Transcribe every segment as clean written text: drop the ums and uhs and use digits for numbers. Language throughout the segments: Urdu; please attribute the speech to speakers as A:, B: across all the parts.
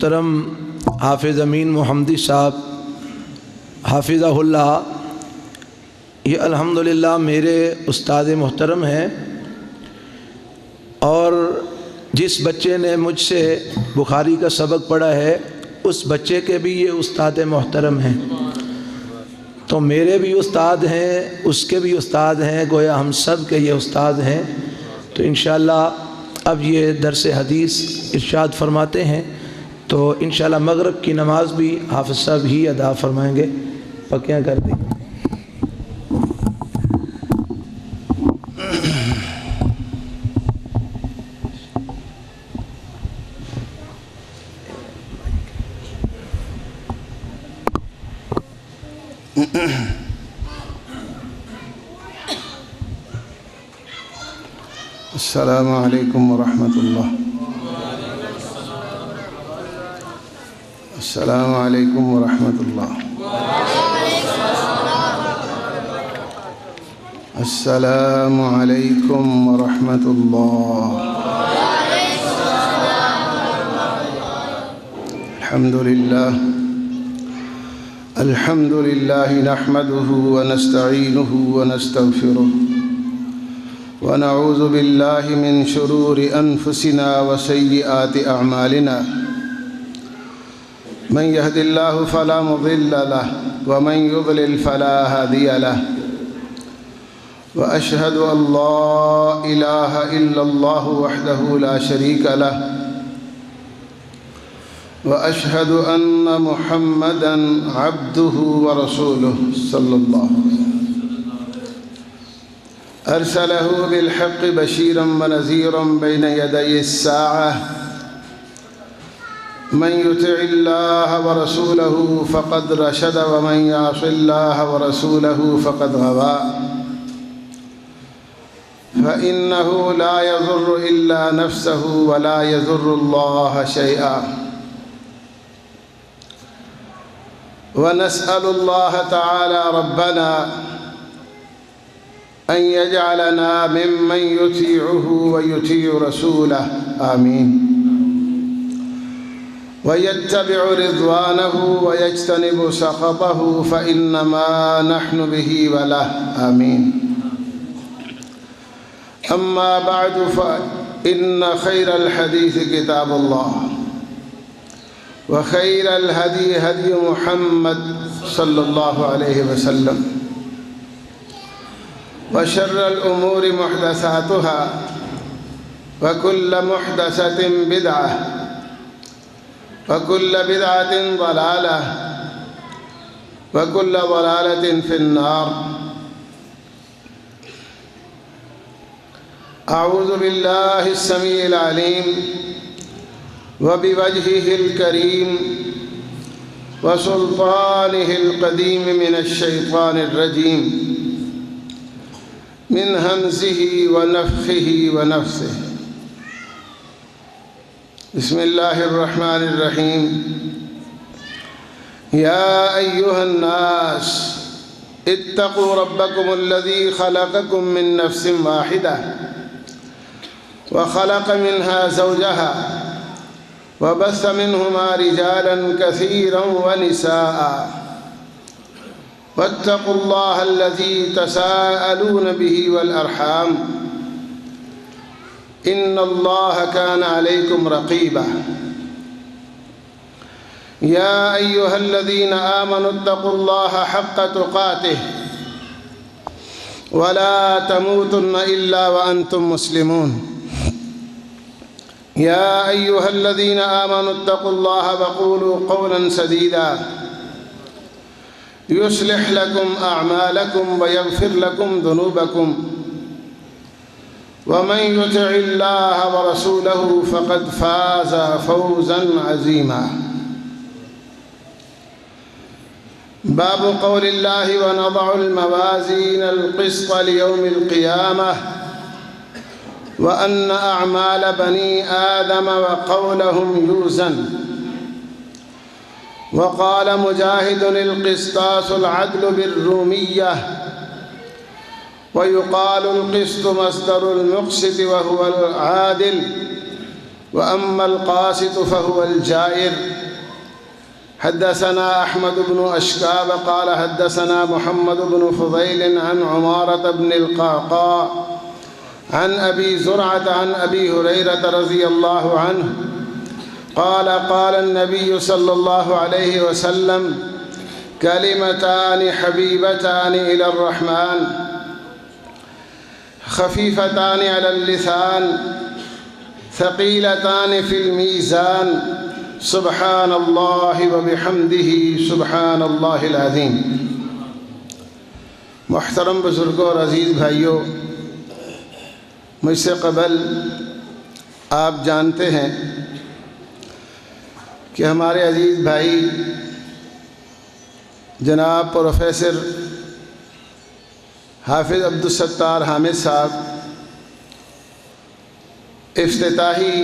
A: محترم حافظ امین محمدی صاحب حافظہ اللہ، یہ الحمدللہ میرے استاد محترم ہیں، اور جس بچے نے مجھ سے بخاری کا سبق پڑھا ہے اس بچے کے بھی یہ استاد محترم ہیں، تو میرے بھی استاد ہیں، اس کے بھی استاد ہیں، گویا ہم سب کے یہ استاد ہیں۔ تو انشاءاللہ اب یہ درس حدیث ارشاد فرماتے ہیں، تو انشاءاللہ مغرب کی نماز بھی حافظ صاحب ہی ادا فرمائیں گے، پکیاں کر دیں۔
B: السلام علیکم ورحمۃ اللہ۔ السلام علیکم ورحمۃ اللہ۔ السلام علیکم ورحمۃ اللہ۔ الحمد للہ نحمده ونستعینه ونستغفره ونعوذ باللہ من شرور انفسنا وسیئات اعمالنا، من يهد الله فلا مضل له ومن يضلل فلا هادي له، وأشهد أن لا إله إلا الله وحده لا شريك له، وأشهد أن محمدًا عبده ورسوله صلى الله عليه وسلم، أرسله بالحق بشيرا ونذيرا بين يدي الساعة، من يطع الله ورسوله فقد رشد ومن يعص الله ورسوله فقد غوى، فإنه لا يضر إلا نفسه ولا يضر الله شيئا، ونسأل الله تعالى ربنا أن يجعلنا ممن يطيعه ويطيع رسوله، آمين، ويتبع رضوانه ويجتنب سخطه فإنما نحن به وله، آمين۔ أما بعد فإن خير الحديث كتاب الله، وخير الهدي هدي محمد صلى الله عليه وسلم، وشر الأمور محدثاتها، وكل محدثة بدعة، وكل بدعة ضلالة، وكل ضلالة في النار۔ أعوذ بالله السميع العليم وبوجهه الكريم وسلطانه القديم من الشيطان الرجيم، من همزه ونفخه ونفثه، بسم الله الرحمن الرحيم۔ يا أيها الناس اتقوا ربكم الذي خلقكم من نفس واحدة وخلق منها زوجها وبث منهما رجالا كثيرا ونساء، واتقوا الله الذي تساءلون به والأرحام، إن الله كان عليكم رقيبا۔ يا أيها الذين آمنوا اتقوا الله حق تقاته ولا تموتن إلا وأنتم مسلمون۔ يا أيها الذين آمنوا اتقوا الله وقولوا قولا سديدا يصلح لكم أعمالكم ويغفر لكم ذنوبكم، ومن يطع الله ورسوله فقد فاز فوزا عظيما۔ باب قول الله ونضع الموازين القسط ليوم القيامة وأن أعمال بني آدم وقولهم يوزن۔ وقال مجاهد القسطاس العدل بالرومية، ويقال القسط مصدر المقسط وهو العادل، وأما القاسط فهو الجائر. حدثنا أحمد بن أشكاب قال حدثنا محمد بن فضيل عن عمارة بن القعقاع عن أبي زرعة عن أبي هريرة رضي الله عنه قال قال النبي صلى الله عليه وسلم: كلمتان حبيبتان إلى الرحمن خفيفتان على اللسان ثقيلتان في الميزان سبحان الله وبحمده سبحان اللہ العظیم. محترم بزرگوں اور عزیز بھائیوں، مجھ سے قبل آپ جانتے ہیں کہ ہمارے عزیز بھائی جناب پروفیسر حافظ عبدالستار حامد صاحب افتتاحی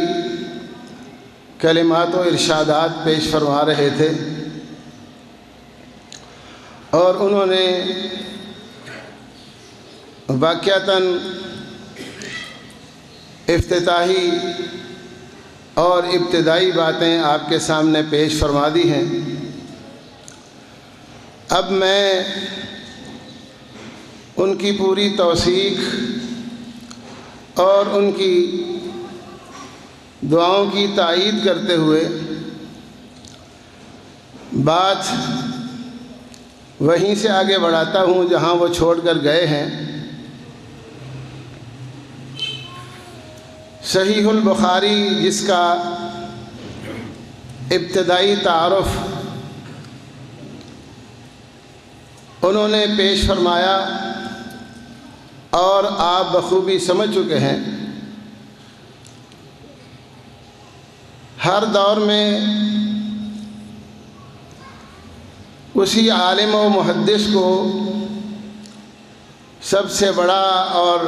B: کلمات و ارشادات پیش فرما رہے تھے، اور انہوں نے واقعتاً افتتاحی اور ابتدائی باتیں آپ کے سامنے پیش فرما دی ہیں. اب میں ان کی پوری توثیق اور ان کی دعاؤں کی تائید کرتے ہوئے بات وہیں سے آگے بڑھاتا ہوں جہاں وہ چھوڑ کر گئے ہیں. صحیح البخاری جس کا ابتدائی تعارف انہوں نے پیش فرمایا اور آپ بخوبی سمجھ چکے ہیں، ہر دور میں اسی عالم و محدث کو سب سے بڑا اور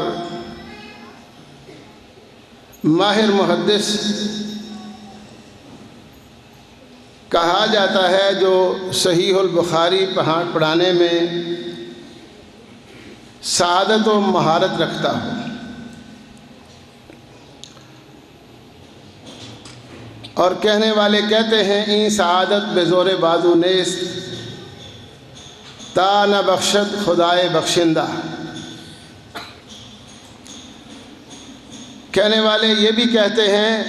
B: ماہر محدث کہا جاتا ہے جو صحیح البخاری پڑھانے میں سعادت و مہارت رکھتا ہو. اور کہنے والے کہتے ہیں: این سعادت بے زور بازو نیست تا نہ بخشد خدائے بخشندہ. کہنے والے یہ بھی کہتے ہیں: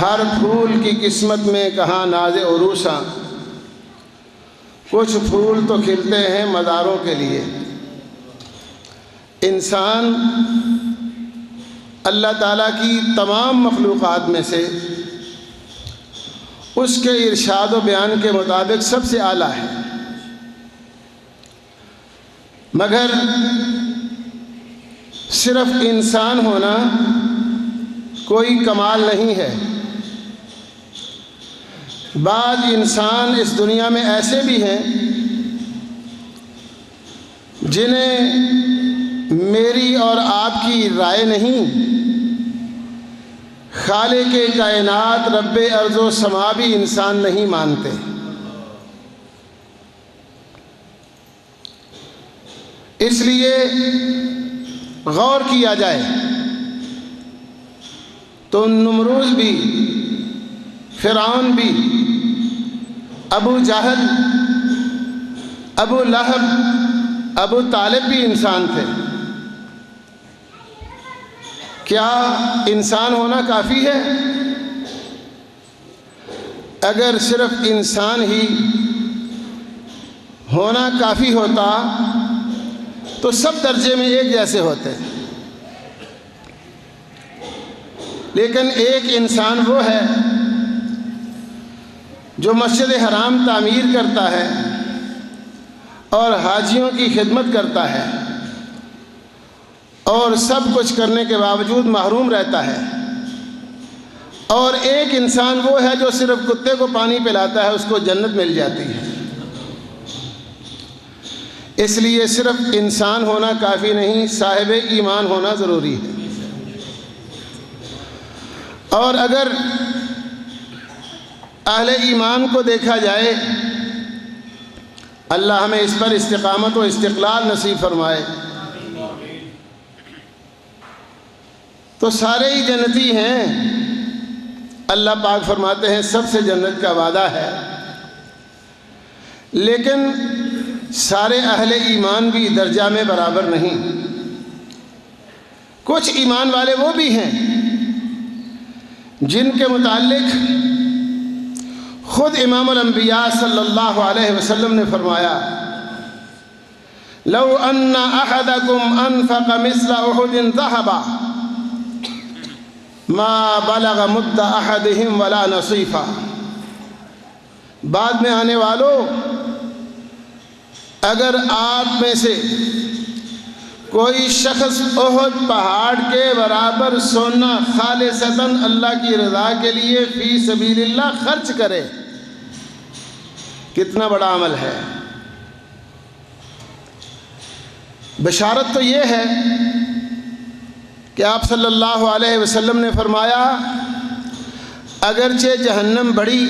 B: ہر پھول کی قسمت میں کہاں ناز عروساں، کچھ پھول تو کھلتے ہیں مزاروں کے لیے. انسان اللہ تعالیٰ کی تمام مخلوقات میں سے اس کے ارشاد و بیان کے مطابق سب سے اعلیٰ ہے، مگر صرف انسان ہونا کوئی کمال نہیں ہے. بعض انسان اس دنیا میں ایسے بھی ہیں جنہیں میری اور آپ کی رائے نہیں، خالق کائنات رب ارض و سما بھی انسان نہیں مانتے. اس لیے غور کیا جائے تو نمرود بھی، فرعون بھی، ابو جہل، ابو لہب، ابو طالب بھی انسان تھے. کیا انسان ہونا کافی ہے؟ اگر صرف انسان ہی ہونا کافی ہوتا تو سب درجے میں ایک جیسے ہوتے. لیکن ایک انسان وہ ہے جو مسجد حرام تعمیر کرتا ہے اور حاجیوں کی خدمت کرتا ہے اور سب کچھ کرنے کے باوجود محروم رہتا ہے. اور ایک انسان وہ ہے جو صرف کتے کو پانی پلاتا ہے، اس کو جنت مل جاتی ہے. اس لیے صرف انسان ہونا کافی نہیں، صاحب ایمان ہونا ضروری ہے. اور اگر اہل ایمان کو دیکھا جائے، اللہ ہمیں اس پر استقامت و استقلال نصیب فرمائے، تو سارے ہی جنتی ہیں. اللہ پاک فرماتے ہیں سب سے جنت کا وعدہ ہے، لیکن سارے اہل ایمان بھی درجہ میں برابر نہیں۔ کچھ ایمان والے وہ بھی ہیں جن کے متعلق خود امام الانبیاء صلی اللہ علیہ وسلم نے فرمایا، لو ان احدکم انفق مثل احد ذهبا ما بلغ مد احدهم ولا نصیفا۔ بعد میں آنے والوں، اگر آپ میں سے کوئی شخص احد پہاڑ کے برابر سونا خالصتاً اللہ کی رضا کے لیے فی سبیل اللہ خرچ کرے، کتنا بڑا عمل ہے۔ بشارت تو یہ ہے کہ آپ صلی اللہ علیہ وسلم نے فرمایا، اگرچہ جہنم بڑی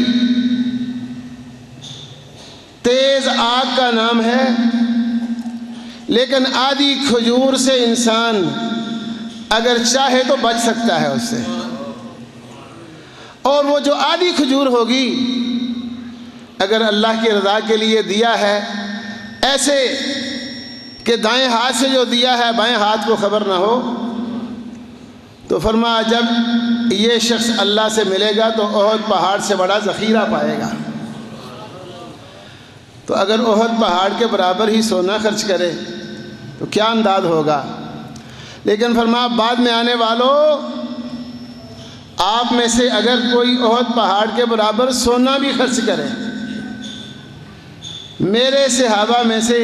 B: تیز آگ کا نام ہے، لیکن آدھی کھجور سے انسان اگر چاہے تو بچ سکتا ہے اس سے، اور وہ جو آدھی کھجور ہوگی اگر اللہ کی رضا کے لیے دیا ہے، ایسے کہ دائیں ہاتھ سے جو دیا ہے بائیں ہاتھ کو خبر نہ ہو، تو فرمایا جب یہ شخص اللہ سے ملے گا تو احد پہاڑ سے بڑا ذخیرہ پائے گا۔ تو اگر احد پہاڑ کے برابر ہی سونا خرچ کرے تو کیا انداز ہوگا۔ لیکن فرمایا بعد میں آنے والوں، آپ میں سے اگر کوئی احد پہاڑ کے برابر سونا بھی خرچ کرے، میرے صحابہ میں سے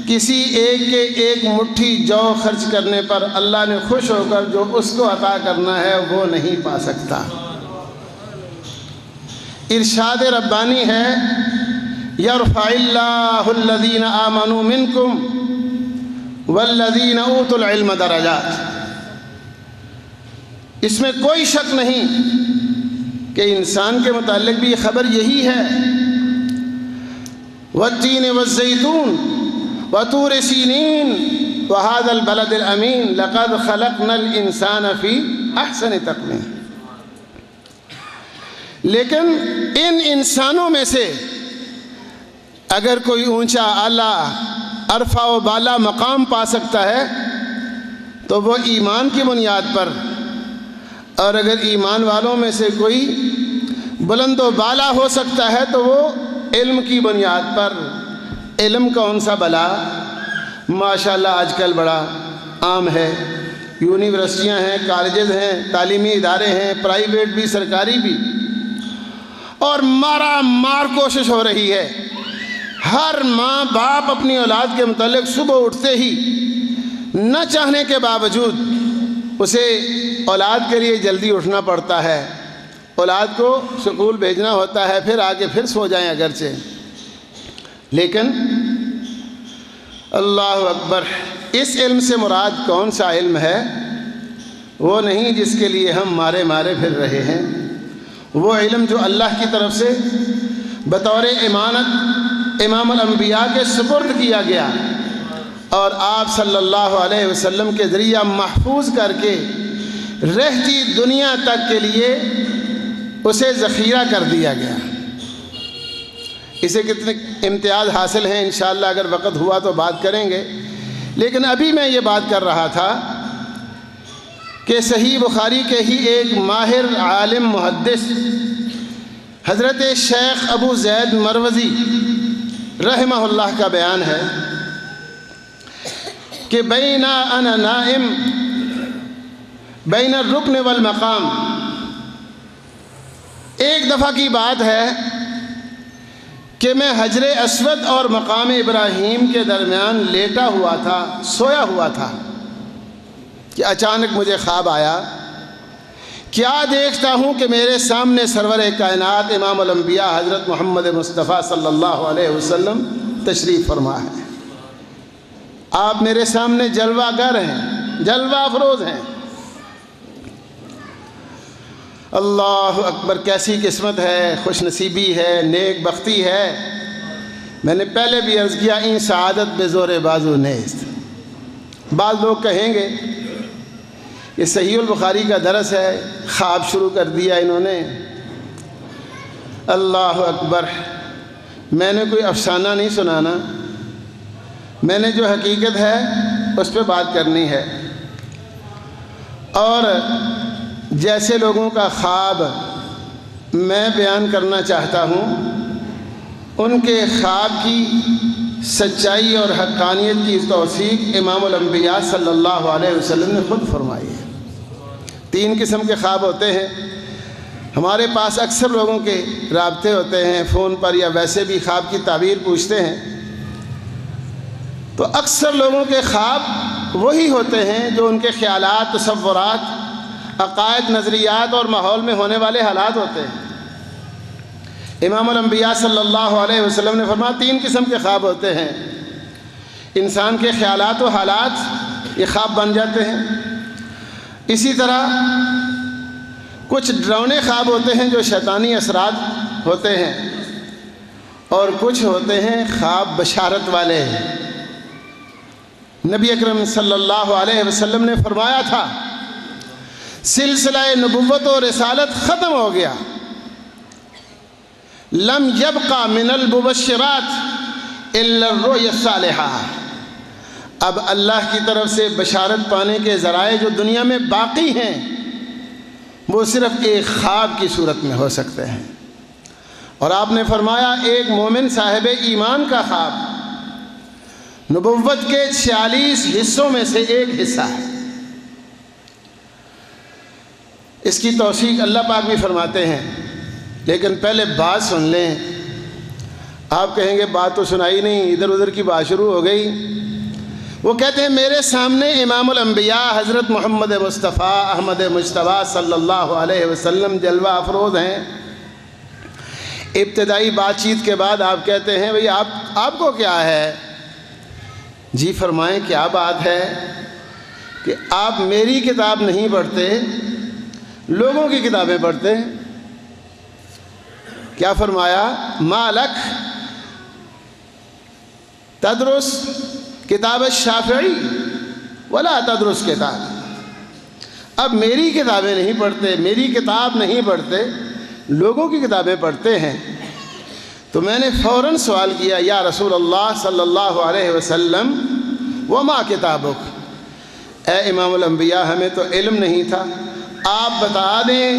B: کسی ایک کے ایک مٹھی جو خرچ کرنے پر اللہ نے خوش ہو کر جو اس کو عطا کرنا ہے وہ نہیں پا سکتا۔ ارشاد ربانی ہے، یرفع اللہ الذین آمنوا منکم والذین اوتوا العلم درجات۔ اس میں کوئی شک نہیں کہ انسان کے متعلق بھی خبر یہی ہے، والتین والزیتون وطور سینین وهذا البلد الامین لقد خلقنا الانسان فی احسن تقویم۔ لیکن ان انسانوں میں سے اگر کوئی اونچا اعلیٰ عرفہ و بالا مقام پا سکتا ہے تو وہ ایمان کی بنیاد پر، اور اگر ایمان والوں میں سے کوئی بلند و بالا ہو سکتا ہے تو وہ علم کی بنیاد پر۔ علم کون سا بلا، ماشاءاللہ آج کل بڑا عام ہے، یونیورسٹیاں ہیں، کالجز ہیں، تعلیمی ادارے ہیں، پرائیویٹ بھی سرکاری بھی، اور مارا مار کوشش ہو رہی ہے۔ ہر ماں باپ اپنی اولاد کے متعلق صبح اٹھتے ہی نہ چاہنے کے باوجود اسے اولاد کے لیے جلدی اٹھنا پڑتا ہے، اولاد کو سکول بھیجنا ہوتا ہے، پھر آگے پھر سو جائیں اگرچہ، لیکن اللہ اکبر، اس علم سے مراد کون سا علم ہے؟ وہ نہیں جس کے لیے ہم مارے مارے پھر رہے ہیں، وہ علم جو اللہ کی طرف سے بطور امانت امام الانبیاء کے سپرد کیا گیا، اور آپ صلی اللہ علیہ وسلم کے ذریعہ محفوظ کر کے رہتی دنیا تک کے لیے اسے ذخیرہ کر دیا گیا۔ اسے کتنے امتیاز حاصل ہیں، انشاءاللہ اگر وقت ہوا تو بات کریں گے، لیکن ابھی میں یہ بات کر رہا تھا کہ صحیح بخاری کے ہی ایک ماہر عالم محدث حضرت شیخ ابو زید مروزی رحمہ اللہ کا بیان ہے کہ بین انا نائم بین الرکن والمقام، ایک دفعہ کی بات ہے کہ میں حجر اسود اور مقام ابراہیم کے درمیان لیٹا ہوا تھا، سویا ہوا تھا، کہ اچانک مجھے خواب آیا، کیا دیکھتا ہوں کہ میرے سامنے سرور کائنات امام الانبیاء حضرت محمد مصطفیٰ صلی اللہ علیہ وسلم تشریف فرما ہے۔ آپ میرے سامنے جلوہ گر ہیں، جلوہ افروز ہیں۔ اللہ اکبر، کیسی قسمت ہے، خوش نصیبی ہے، نیک بختی ہے۔ میں نے پہلے بھی عرض کیا، این سعادت بے زور بازو نیست۔ بعض لوگ کہیں گے یہ صحیح البخاری کا درس ہے، خواب شروع کر دیا انہوں نے۔ اللہ اکبر! میں نے کوئی افسانہ نہیں سنانا، میں نے جو حقیقت ہے اس پہ بات کرنی ہے۔ اور جیسے لوگوں کا خواب میں بیان کرنا چاہتا ہوں، ان کے خواب کی سچائی اور حقانیت کی توثیق امام الانبیاء صلی اللہ علیہ وسلم نے خود فرمائی ہے۔ 3 قسم کے خواب ہوتے ہیں۔ ہمارے پاس اکثر لوگوں کے رابطے ہوتے ہیں فون پر یا ویسے بھی خواب کی تعبیر پوچھتے ہیں، تو اکثر لوگوں کے خواب وہی ہوتے ہیں جو ان کے خیالات، تصورات، عقائد، نظریات اور ماحول میں ہونے والے حالات ہوتے ہیں۔ امام الانبیاء صلی اللہ علیہ وسلم نے فرمایا 3 قسم کے خواب ہوتے ہیں۔ انسان کے خیالات و حالات یہ خواب بن جاتے ہیں۔ اسی طرح کچھ ڈراؤنے خواب ہوتے ہیں جو شیطانی اثرات ہوتے ہیں، اور کچھ ہوتے ہیں خواب بشارت والے۔ نبی اکرم صلی اللہ علیہ وسلم نے فرمایا تھا سلسلہ نبوت و رسالت ختم ہو گیا، لم یبقى من المبشرات الا الرؤیا الصالحہ۔ اب اللہ کی طرف سے بشارت پانے کے ذرائع جو دنیا میں باقی ہیں وہ صرف ایک خواب کی صورت میں ہو سکتے ہیں۔ اور آپ نے فرمایا ایک مومن صاحب ایمان کا خواب نبوت کے 46 حصوں میں سے ایک حصہ ہے۔ اس کی توثیق اللہ پاک بھی فرماتے ہیں، لیکن پہلے بات سن لیں۔ آپ کہیں گے بات تو سنائی نہیں، ادھر ادھر کی بات شروع ہو گئی۔ وہ کہتے ہیں میرے سامنے امام الانبیاء حضرت محمد مصطفیٰ احمد مجتبیٰ صلی اللہ علیہ وسلم جلوہ افروز ہیں۔ ابتدائی بات چیت کے بعد آپ کہتے ہیں بھئی آپ کو کیا ہے؟ جی فرمائیں کیا بات ہے کہ آپ میری کتاب نہیں پڑھتے، لوگوں کی کتابیں پڑھتے ہیں؟ کیا فرمایا؟ مالک تدرس کتاب الشافعی ولا تدرس کتاب۔ اب میری کتابیں نہیں پڑھتے، میری کتاب نہیں پڑھتے، لوگوں کی کتابیں پڑھتے ہیں۔ تو میں نے فوراً سوال کیا یا رسول اللہ صلی اللہ علیہ وسلم وما کتابک؟ اے امام الانبیاء ہمیں تو علم نہیں تھا، آپ بتا دیں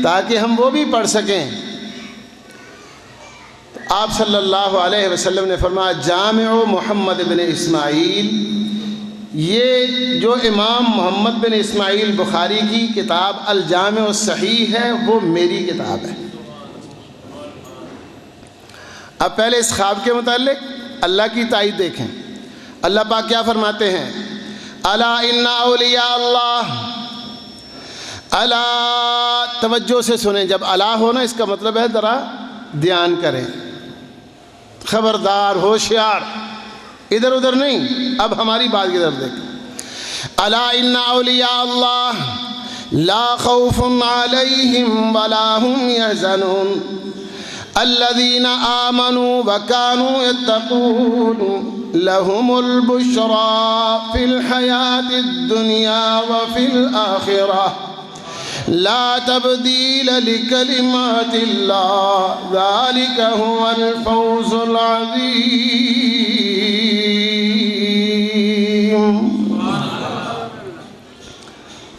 B: تاکہ ہم وہ بھی پڑھ سکیں۔ آپ صلی اللہ علیہ وسلم نے فرمایا جامع محمد بن اسماعیل، یہ جو امام محمد بن اسماعیل بخاری کی کتاب الجامع الصحیح ہے وہ میری کتاب ہے۔ اب پہلے اس خواب کے متعلق اللہ کی تائید دیکھیں۔ اللہ پاک کیا فرماتے ہیں؟ الا ان اولیاء اللہ، الا، توجہ سے سنیں، جب الا ہونا اس کا مطلب ہے ذرا دھیان کریں، خبردار، ہوشیار، ادھر ادھر نہیں، اب ہماری بات کی طرف دیکھیں۔ الا ان اولیاء اللہ لا خوف علیہم ولا هم يحزنون الذین آمنوا وكانوا يتقون لهم البشرى في الحیاة الدنیا وفي الآخرة لا تبدیل لکلمات اللہ ذالک هو الفوز العظیم۔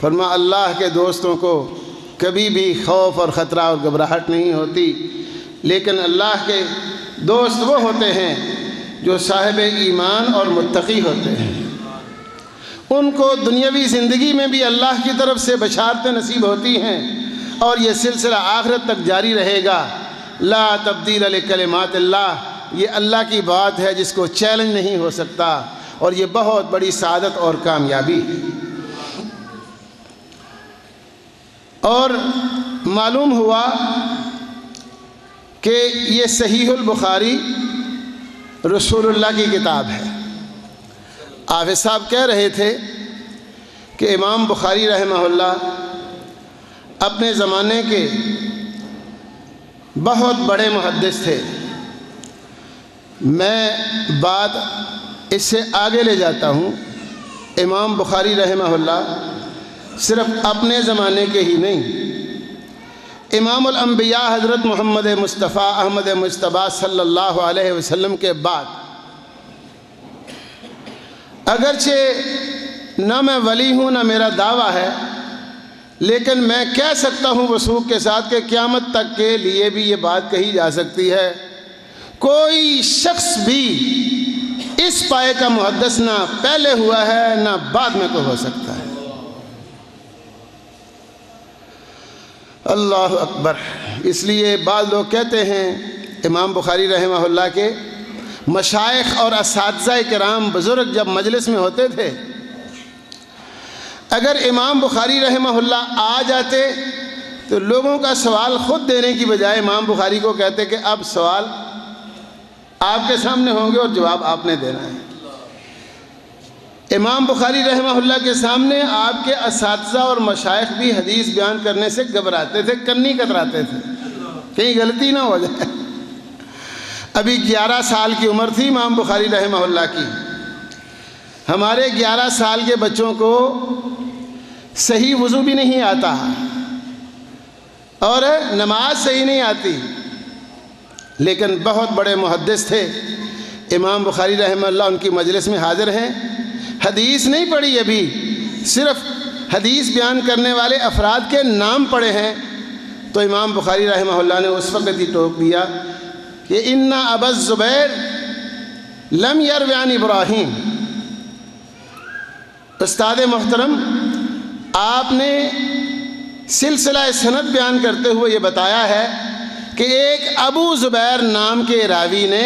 B: فرما اللہ کے دوستوں کو کبھی بھی خوف اور خطرہ اور گھبراہٹ نہیں ہوتی، لیکن اللہ کے دوست وہ ہوتے ہیں جو صاحب ایمان اور متقی ہوتے ہیں۔ ان کو دنیاوی زندگی میں بھی اللہ کی طرف سے بشارتیں نصیب ہوتی ہیں، اور یہ سلسلہ آخرت تک جاری رہے گا۔ لا تبدیل لکلمات اللہ، یہ اللہ کی بات ہے جس کو چیلنج نہیں ہو سکتا، اور یہ بہت بڑی سعادت اور کامیابی ہے۔ اور معلوم ہوا کہ یہ صحیح البخاری رسول اللہ کی کتاب ہے۔ حافظ صاحب کہہ رہے تھے کہ امام بخاری رحمہ اللہ اپنے زمانے کے بہت بڑے محدث تھے۔ میں بات اس سے آگے لے جاتا ہوں۔ امام بخاری رحمہ اللہ صرف اپنے زمانے کے ہی نہیں، امام الانبیاء حضرت محمد مصطفیٰ احمد مجتبیٰ صلی اللہ علیہ وسلم کے بعد اگرچہ نہ میں ولی ہوں نہ میرا دعویٰ ہے، لیکن میں کہہ سکتا ہوں وثوق کے ساتھ کہ قیامت تک کے لیے بھی یہ بات کہی جا سکتی ہے، کوئی شخص بھی اس پائے کا محدث نہ پہلے ہوا ہے نہ بعد میں کو ہو سکتا ہے۔ اللہ اکبر۔ اس لیے بعض لوگ کہتے ہیں امام بخاری رحمہ اللہ کے مشائخ اور اساتذہ کرام بزرگ جب مجلس میں ہوتے تھے، اگر امام بخاری رحمہ اللہ آ جاتے تو لوگوں کا سوال خود دینے کی بجائے امام بخاری کو کہتے کہ اب سوال آپ کے سامنے ہوں گے اور جواب آپ نے دینا ہے۔ امام بخاری رحمہ اللہ کے سامنے آپ کے اساتذہ اور مشائخ بھی حدیث بیان کرنے سے گھبراتے تھے، کنی کتراتے تھے، کہیں غلطی نہ ہو جائے۔ ابھی 11 سال کی عمر تھی امام بخاری رحمہ اللہ کی۔ ہمارے 11 سال کے بچوں کو صحیح وضو بھی نہیں آتا اور نماز صحیح نہیں آتی، لیکن بہت بڑے محدث تھے امام بخاری رحمہ اللہ، ان کی مجلس میں حاضر ہیں، حدیث نہیں پڑھی ابھی، صرف حدیث بیان کرنے والے افراد کے نام پڑھے ہیں، تو امام بخاری رحمہ اللہ نے اس وقت ہی ٹوک دیا کہ ان ابا الزبیر لم یروی عن ابراہیم۔ استاد محترم، آپ نے سلسلہ سند بیان کرتے ہوئے یہ بتایا ہے کہ ایک ابو زبیر نام کے راوی نے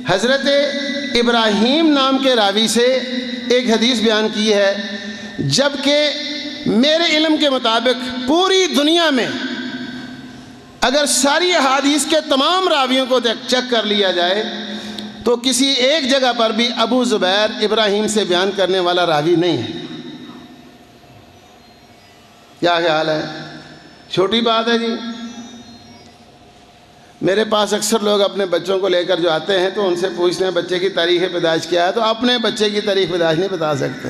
B: حضرت ابراہیم نام کے راوی سے ایک حدیث بیان کی ہے، جبکہ میرے علم کے مطابق پوری دنیا میں اگر ساری احادیث کے تمام راویوں کو چیک کر لیا جائے تو کسی ایک جگہ پر بھی ابو زبیر ابراہیم سے بیان کرنے والا راوی نہیں ہے۔ کیا خیال ہے؟ چھوٹی بات ہے جی؟ میرے پاس اکثر لوگ اپنے بچوں کو لے کر جو آتے ہیں تو ان سے پوچھتے ہیں بچے کی تاریخ پیدائش کیا ہے، تو اپنے بچے کی تاریخ پیدائش نہیں بتا سکتے۔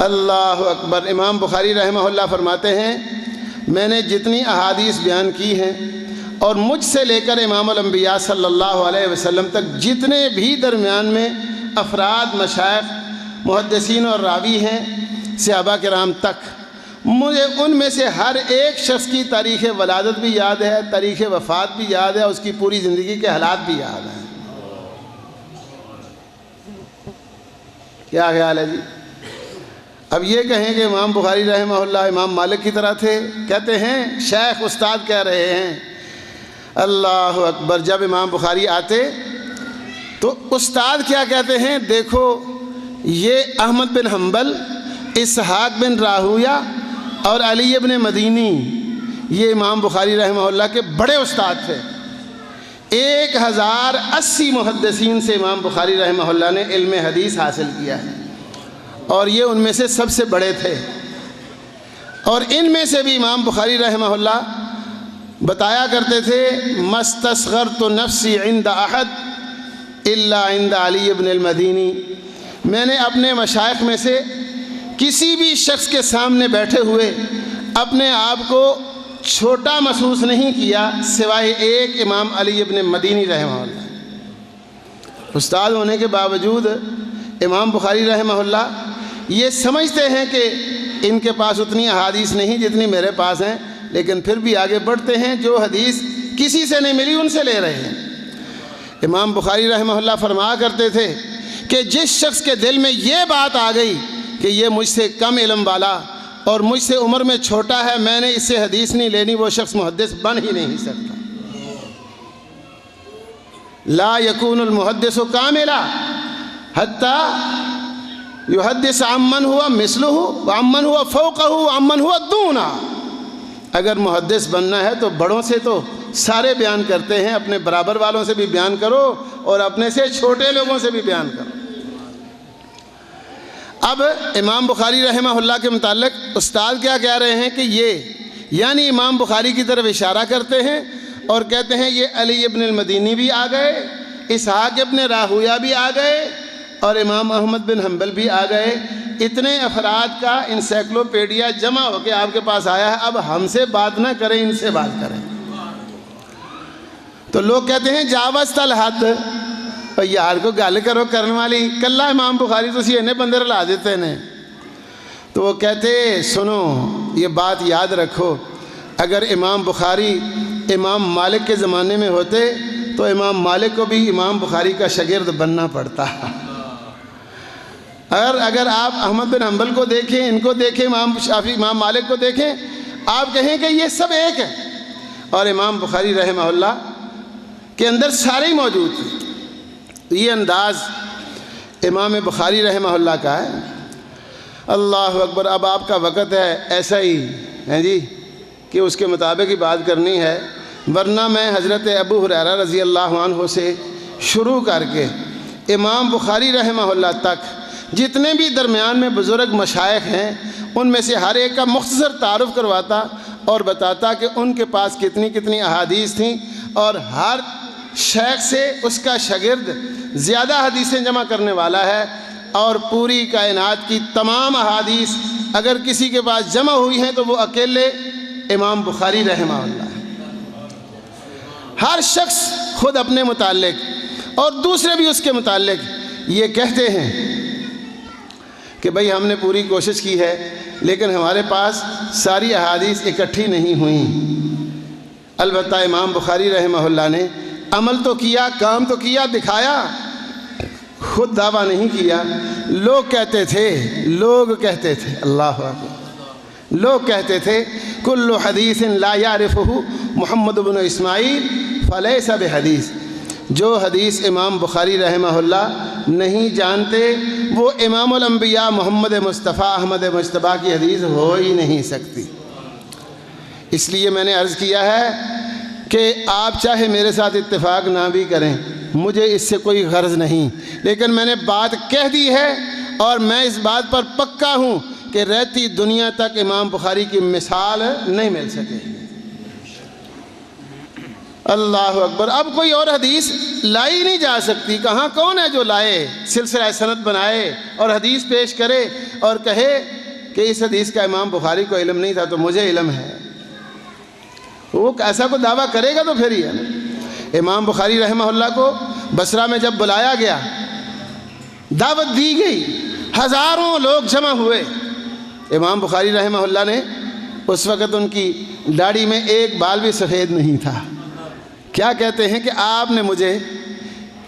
B: اللہ اکبر۔ امام بخاری رحمہ اللہ فرماتے ہیں میں نے جتنی احادیث بیان کی ہیں اور مجھ سے لے کر امام الانبیاء صلی اللہ علیہ وسلم تک جتنے بھی درمیان میں افراد، مشائخ، محدثین اور راوی ہیں صحابہ کرام تک، مجھے ان میں سے ہر ایک شخص کی تاریخ ولادت بھی یاد ہے، تاریخ وفات بھی یاد ہے، اس کی پوری زندگی کے حالات بھی یاد ہیں۔ کیا خیال ہے جی؟ اب یہ کہیں کہ امام بخاری رحمہ اللہ امام مالک کی طرح تھے، کہتے ہیں شیخ استاد کہہ رہے ہیں۔ اللہ اکبر۔ جب امام بخاری آتے تو استاد کیا کہتے ہیں؟ دیکھو یہ احمد بن حنبل، اسحاق بن راہویہ اور علی ابن مدینی، یہ امام بخاری رحمہ اللہ کے بڑے استاد تھے۔ 1080 محدثین سے امام بخاری رحمہ اللہ نے علم حدیث حاصل کیا ہے، اور یہ ان میں سے سب سے بڑے تھے۔ اور ان میں سے بھی امام بخاری رحمہ اللہ بتایا کرتے تھے مستصغرت نفسی عند احد الا عند علی ابن المدینی، میں نے اپنے مشائخ میں سے کسی بھی شخص کے سامنے بیٹھے ہوئے اپنے آپ کو چھوٹا محسوس نہیں کیا سوائے ایک امام علی ابن مدینی رحمہ اللہ۔ استاد ہونے کے باوجود امام بخاری رحمہ اللہ یہ سمجھتے ہیں کہ ان کے پاس اتنی احادیث نہیں جتنی میرے پاس ہیں، لیکن پھر بھی آگے بڑھتے ہیں، جو حدیث کسی سے نہیں ملی ان سے لے رہے ہیں۔ امام بخاری رحمہ اللہ فرمایا کرتے تھے کہ جس شخص کے دل میں یہ بات آ گئی کہ یہ مجھ سے کم علم والا اور مجھ سے عمر میں چھوٹا ہے، میں نے اس سے حدیث نہیں لینی، وہ شخص محدث بن ہی نہیں سکتا۔ لا یکون المحدث کاملا حتی یحدث عمن ہوا مثلہ وعمن ہوا فوقہ وعمن ہوا دونہ۔ اگر محدث بننا ہے تو بڑوں سے تو سارے بیان کرتے ہیں، اپنے برابر والوں سے بھی بیان کرو اور اپنے سے چھوٹے لوگوں سے بھی بیان کرو۔ اب امام بخاری رحمہ اللہ کے متعلق استاد کیا کہہ رہے ہیں کہ یہ یعنی امام بخاری کی طرف اشارہ کرتے ہیں اور کہتے ہیں یہ علی ابن المدینی بھی آ گئے، اسحاق ابن راہویہ بھی آ گئے اور امام احمد بن حنبل بھی آ گئے، اتنے افراد کا انسائکلوپیڈیا جمع ہو کے آپ کے پاس آیا ہے، اب ہم سے بات نہ کریں، ان سے بات کریں۔ تو لوگ کہتے ہیں جاوزت الحد، اور یار کو گل کرو کرن والی، کلا امام بخاری تو سی انہیں بندے رلا دیتے ہیں۔ تو وہ کہتے سنو یہ بات یاد رکھو، اگر امام بخاری امام مالک کے زمانے میں ہوتے تو امام مالک کو بھی امام بخاری کا شاگرد بننا پڑتا۔ اگر آپ احمد بن حنبل کو دیکھیں، ان کو دیکھیں، امام شافعی، امام مالک کو دیکھیں، آپ کہیں کہ یہ سب ایک ہے، اور امام بخاری رحمہ اللہ کے اندر سارے ہی موجود ہیں۔ یہ انداز امام بخاری رحمہ اللہ کا ہے۔ اللہ اکبر۔ اب آپ کا وقت ہے ایسا ہی ہے جی کہ اس کے مطابق ہی بات کرنی ہے، ورنہ میں حضرت ابو ہریرہ رضی اللہ عنہ سے شروع کر کے امام بخاری رحمہ اللہ تک جتنے بھی درمیان میں بزرگ مشائخ ہیں ان میں سے ہر ایک کا مختصر تعارف کرواتا اور بتاتا کہ ان کے پاس کتنی کتنی احادیث تھیں، اور ہر شیخ سے اس کا شاگرد زیادہ حدیثیں جمع کرنے والا ہے، اور پوری کائنات کی تمام احادیث اگر کسی کے پاس جمع ہوئی ہیں تو وہ اکیلے امام بخاری رحمہ اللہ ہے۔ ہر شخص خود اپنے متعلق اور دوسرے بھی اس کے متعلق یہ کہتے ہیں کہ بھئی ہم نے پوری کوشش کی ہے لیکن ہمارے پاس ساری احادیث اکٹھی نہیں ہوئیں۔ البتہ امام بخاری رحمہ اللہ نے عمل تو کیا، کام تو کیا، دکھایا، خود دعویٰ نہیں کیا۔ لوگ کہتے تھے اللہ اکبر، لوگ کہتے تھے کل حدیث لا یعرفہ محمد بن اسماعیل فلیس بحدیث، جو حدیث امام بخاری رحمہ اللہ نہیں جانتے وہ امام الانبیاء محمد مصطفیٰ احمد مجتبیٰ کی حدیث ہو ہی نہیں سکتی۔ اس لیے میں نے عرض کیا ہے کہ آپ چاہے میرے ساتھ اتفاق نہ بھی کریں، مجھے اس سے کوئی غرض نہیں، لیکن میں نے بات کہہ دی ہے اور میں اس بات پر پکا ہوں کہ رہتی دنیا تک امام بخاری کی مثال نہیں مل سکے۔ اللہ اکبر۔ اب کوئی اور حدیث لائی نہیں جا سکتی، کہاں کون ہے جو لائے، سلسلہ سند بنائے اور حدیث پیش کرے اور کہے کہ اس حدیث کا امام بخاری کو علم نہیں تھا تو مجھے علم ہے۔ وہ ایسا کو دعویٰ کرے گا تو پھر ہی ہے نا۔ امام بخاری رحمہ اللہ کو بصرہ میں جب بلایا گیا، دعوت دی گئی، ہزاروں لوگ جمع ہوئے، امام بخاری رحمہ اللہ نے اس وقت ان کی داڑھی میں ایک بال بھی سفید نہیں تھا۔ کیا کہتے ہیں کہ آپ نے مجھے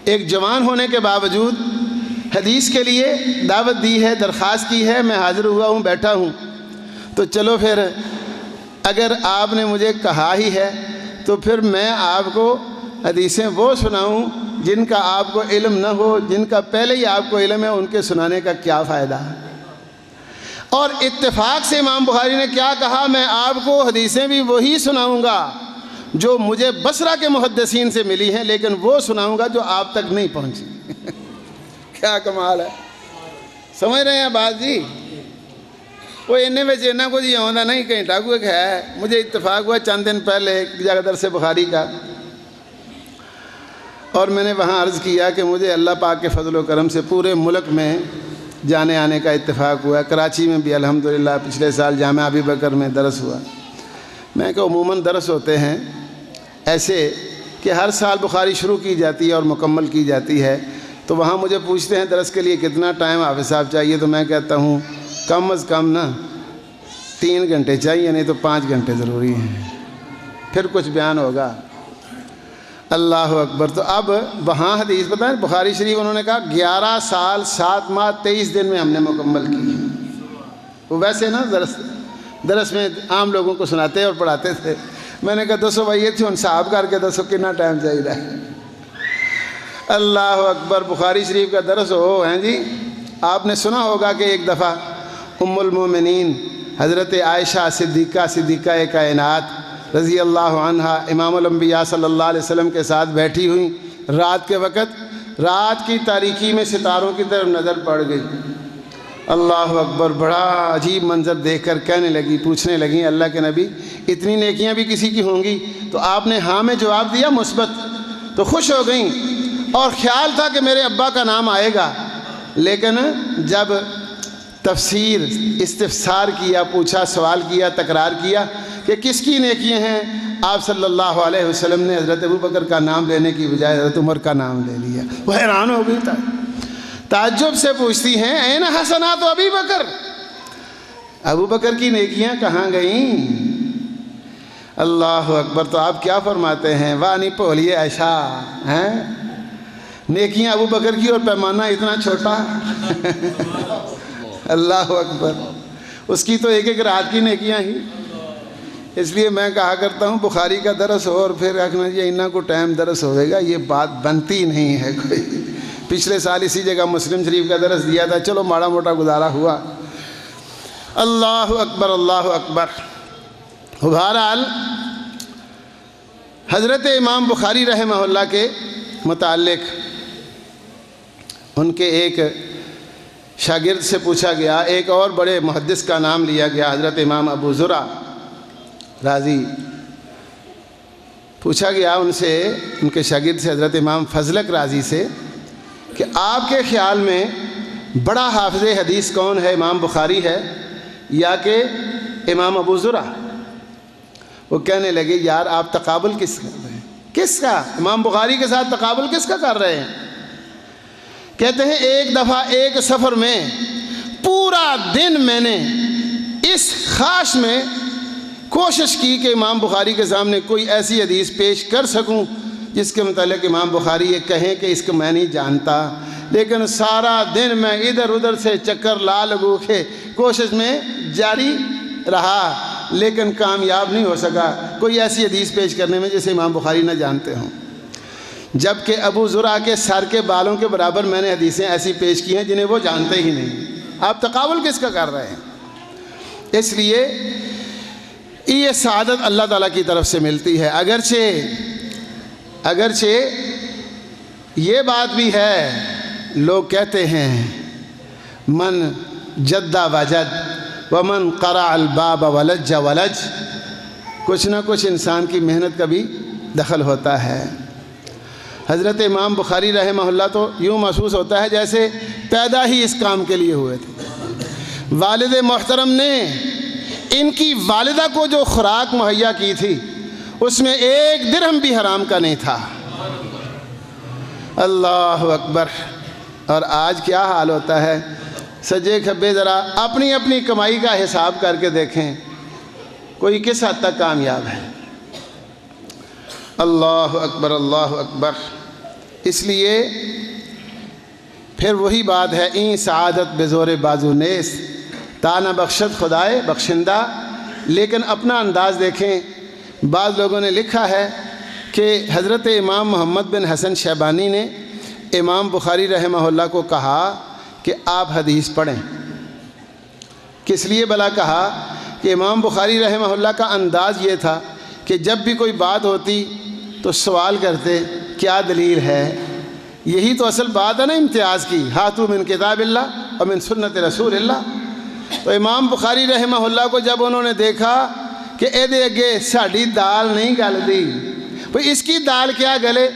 B: ایک جوان ہونے کے باوجود حدیث کے لیے دعوت دی ہے، درخواست کی ہے، میں حاضر ہوا ہوں، بیٹھا ہوں، تو چلو پھر اگر آپ نے مجھے کہا ہی ہے تو پھر میں آپ کو حدیثیں وہ سناؤں جن کا آپ کو علم نہ ہو، جن کا پہلے ہی آپ کو علم ہے، ان کے سنانے کا کیا فائدہ۔ اور اتفاق سے امام بخاری نے کیا کہا، میں آپ کو حدیثیں بھی وہی سناؤں گا جو مجھے بصرہ کے محدثین سے ملی ہیں، لیکن وہ سناؤں گا جو آپ تک نہیں پہنچی۔ کیا کمال ہے، سمجھ رہے ہیں بات جی؟ وہ انہیں میں جینا کو جی ہونا نہیں، کہیں ٹاکو ایک ہے۔ مجھے اتفاق ہوا چند دن پہلے ایک جگہ درس بخاری کا، اور میں نے وہاں عرض کیا کہ مجھے اللہ پاک کے فضل و کرم سے پورے ملک میں جانے آنے کا اتفاق ہوا۔ کراچی میں بھی الحمدللہ پچھلے سال جامعہ ابی بکر میں درس ہوا۔ میں کہ عموماً درس ہوتے ہیں ایسے کہ ہر سال بخاری شروع کی جاتی ہے اور مکمل کی جاتی ہے، تو وہاں مجھے پوچھتے ہیں درس کے لیے کتنا ٹائم حافظ صاحب چاہیے، تو میں کہتا ہوں کم از کم نا 3 گھنٹے چاہیے، نہیں تو 5 گھنٹے ضروری ہیں، پھر کچھ بیان ہوگا۔ اللہ اکبر۔ تو اب وہاں حدیث پتہ ہے بخاری شریف انہوں نے کہا 11 سال 7 ماہ 23 دن میں ہم نے مکمل کی۔ وہ ویسے نا درس میں عام لوگوں کو سناتے اور پڑھاتے تھے۔ میں نے کہا دسو بھائی یہ تھی ان صاحب کر کے دسو کتنا ٹائم چاہیے۔ اللہ اکبر۔ بخاری شریف کا درس ہو ہیں جی، آپ نے سنا ہوگا کہ ایک دفعہ ام المومنین حضرت عائشہ صدیقہ کائنات رضی اللہ عنہ امام الانبیاء صلی اللہ علیہ وسلم کے ساتھ بیٹھی ہوئیں، رات کے وقت رات کی تاریکی میں ستاروں کی طرف نظر پڑ گئی۔ اللہ اکبر۔ بڑا عجیب منظر دیکھ کر کہنے لگی، پوچھنے لگیں اللہ کے نبی اتنی نیکیاں بھی کسی کی ہوں گی؟ تو آپ نے ہاں میں جواب دیا مثبت، تو خوش ہو گئیں اور خیال تھا کہ میرے ابا کا نام آئے گا، لیکن جب تفسیر استفسار کیا، پوچھا، سوال کیا، تکرار کیا کہ کس کی نیکیاں ہیں، آپ صلی اللہ علیہ وسلم نے حضرت ابو بکر کا نام لینے کی بجائے حضرت عمر کا نام لے لیا۔ وہ حیران ہو گئی تھا، تعجب سے پوچھتی ہیں این حسنات ابی بکر، ابو بکر کی نیکیاں کہاں گئیں؟ اللہ اکبر۔ تو آپ کیا فرماتے ہیں؟ وانی پولیے ایشا ہیں نیکیاں ابو بکر کی اور پیمانہ اتنا چھوٹا۔ اللہ اکبر۔ اس کی تو ایک ایک رات کی نیکیاں ہی۔ اس لیے میں کہا کرتا ہوں بخاری کا درس ہو اور پھر رکھنا یہ انہاں کو ٹائم درس ہوئے گا، یہ بات بنتی نہیں ہے کوئی۔ پچھلے سال اسی جگہ مسلم شریف کا درس دیا تھا، چلو ماڑا موٹا گزارا ہوا۔ اللہ اکبر، اللہ اکبر۔ بہرحال حضرت امام بخاری رحمہ اللہ کے متعلق ان کے ایک شاگرد سے پوچھا گیا، ایک اور بڑے محدث کا نام لیا گیا، حضرت امام ابو زرع رازی۔ پوچھا گیا ان سے، ان کے شاگرد سے، حضرت امام فضلک رازی سے، کہ آپ کے خیال میں بڑا حافظ حدیث کون ہے، امام بخاری ہے یا کہ امام ابو زرع؟ وہ کہنے لگے یار آپ تقابل کس کر رہے ہیں؟ کس کا؟ امام بخاری کے ساتھ تقابل کس کا کر رہے ہیں؟ کہتے ہیں ایک دفعہ ایک سفر میں پورا دن میں نے اس خواہش میں کوشش کی کہ امام بخاری کے سامنے کوئی ایسی حدیث پیش کر سکوں جس کے متعلق امام بخاری یہ کہیں کہ اس کو میں نہیں جانتا، لیکن سارا دن میں ادھر ادھر سے چکر لا لگو کے کوشش میں جاری رہا، لیکن کامیاب نہیں ہو سکا کوئی ایسی حدیث پیش کرنے میں جسے امام بخاری نہ جانتے ہوں۔ جبکہ ابو زرع کے سر کے بالوں کے برابر میں نے حدیثیں ایسی پیش کی ہیں جنہیں وہ جانتے ہی نہیں۔ آپ تقابل کس کا کر رہے ہیں؟ اس لیے یہ سعادت اللہ تعالیٰ کی طرف سے ملتی ہے۔ اگرچہ یہ بات بھی ہے، لوگ کہتے ہیں من جد وجد ومن قرع الباب ولج ولج، کچھ نہ کچھ انسان کی محنت کا بھی دخل ہوتا ہے۔ حضرت امام بخاری رحمہ اللہ تو یوں محسوس ہوتا ہے جیسے پیدا ہی اس کام کے لیے ہوئے تھے۔ والد محترم نے ان کی والدہ کو جو خوراک مہیا کی تھی اس میں ایک درہم بھی حرام کا نہیں تھا۔ اللہ اکبر۔ اور آج کیا حال ہوتا ہے؟ سجے کھبے ذرا اپنی اپنی کمائی کا حساب کر کے دیکھیں، کوئی کس حد تک کامیاب ہے۔ اللہ اکبر، اللہ اکبر۔ اس لیے پھر وہی بات ہے، این سعادت بزور بازو نیس، تانہ بخشت خدائے بخشندہ۔ لیکن اپنا انداز دیکھیں، بعض لوگوں نے لکھا ہے کہ حضرت امام محمد بن حسن شیبانی نے امام بخاری رحمہ اللہ کو کہا کہ آپ حدیث پڑھیں۔ کس لیے بھلا کہا؟ کہ امام بخاری رحمہ اللہ کا انداز یہ تھا کہ جب بھی کوئی بات ہوتی تو سوال کرتے کیا دلیل ہے۔ یہی تو اصل بات ہے نا امتیاز کی، ہاتھو من کتاب اللہ اور من سنت رسول اللہ۔ تو امام بخاری رحمہ اللہ کو جب انہوں نے دیکھا کہ اے دے اگے ساڑی دال نہیں گل دی، بھئی اس کی دال کیا گلے،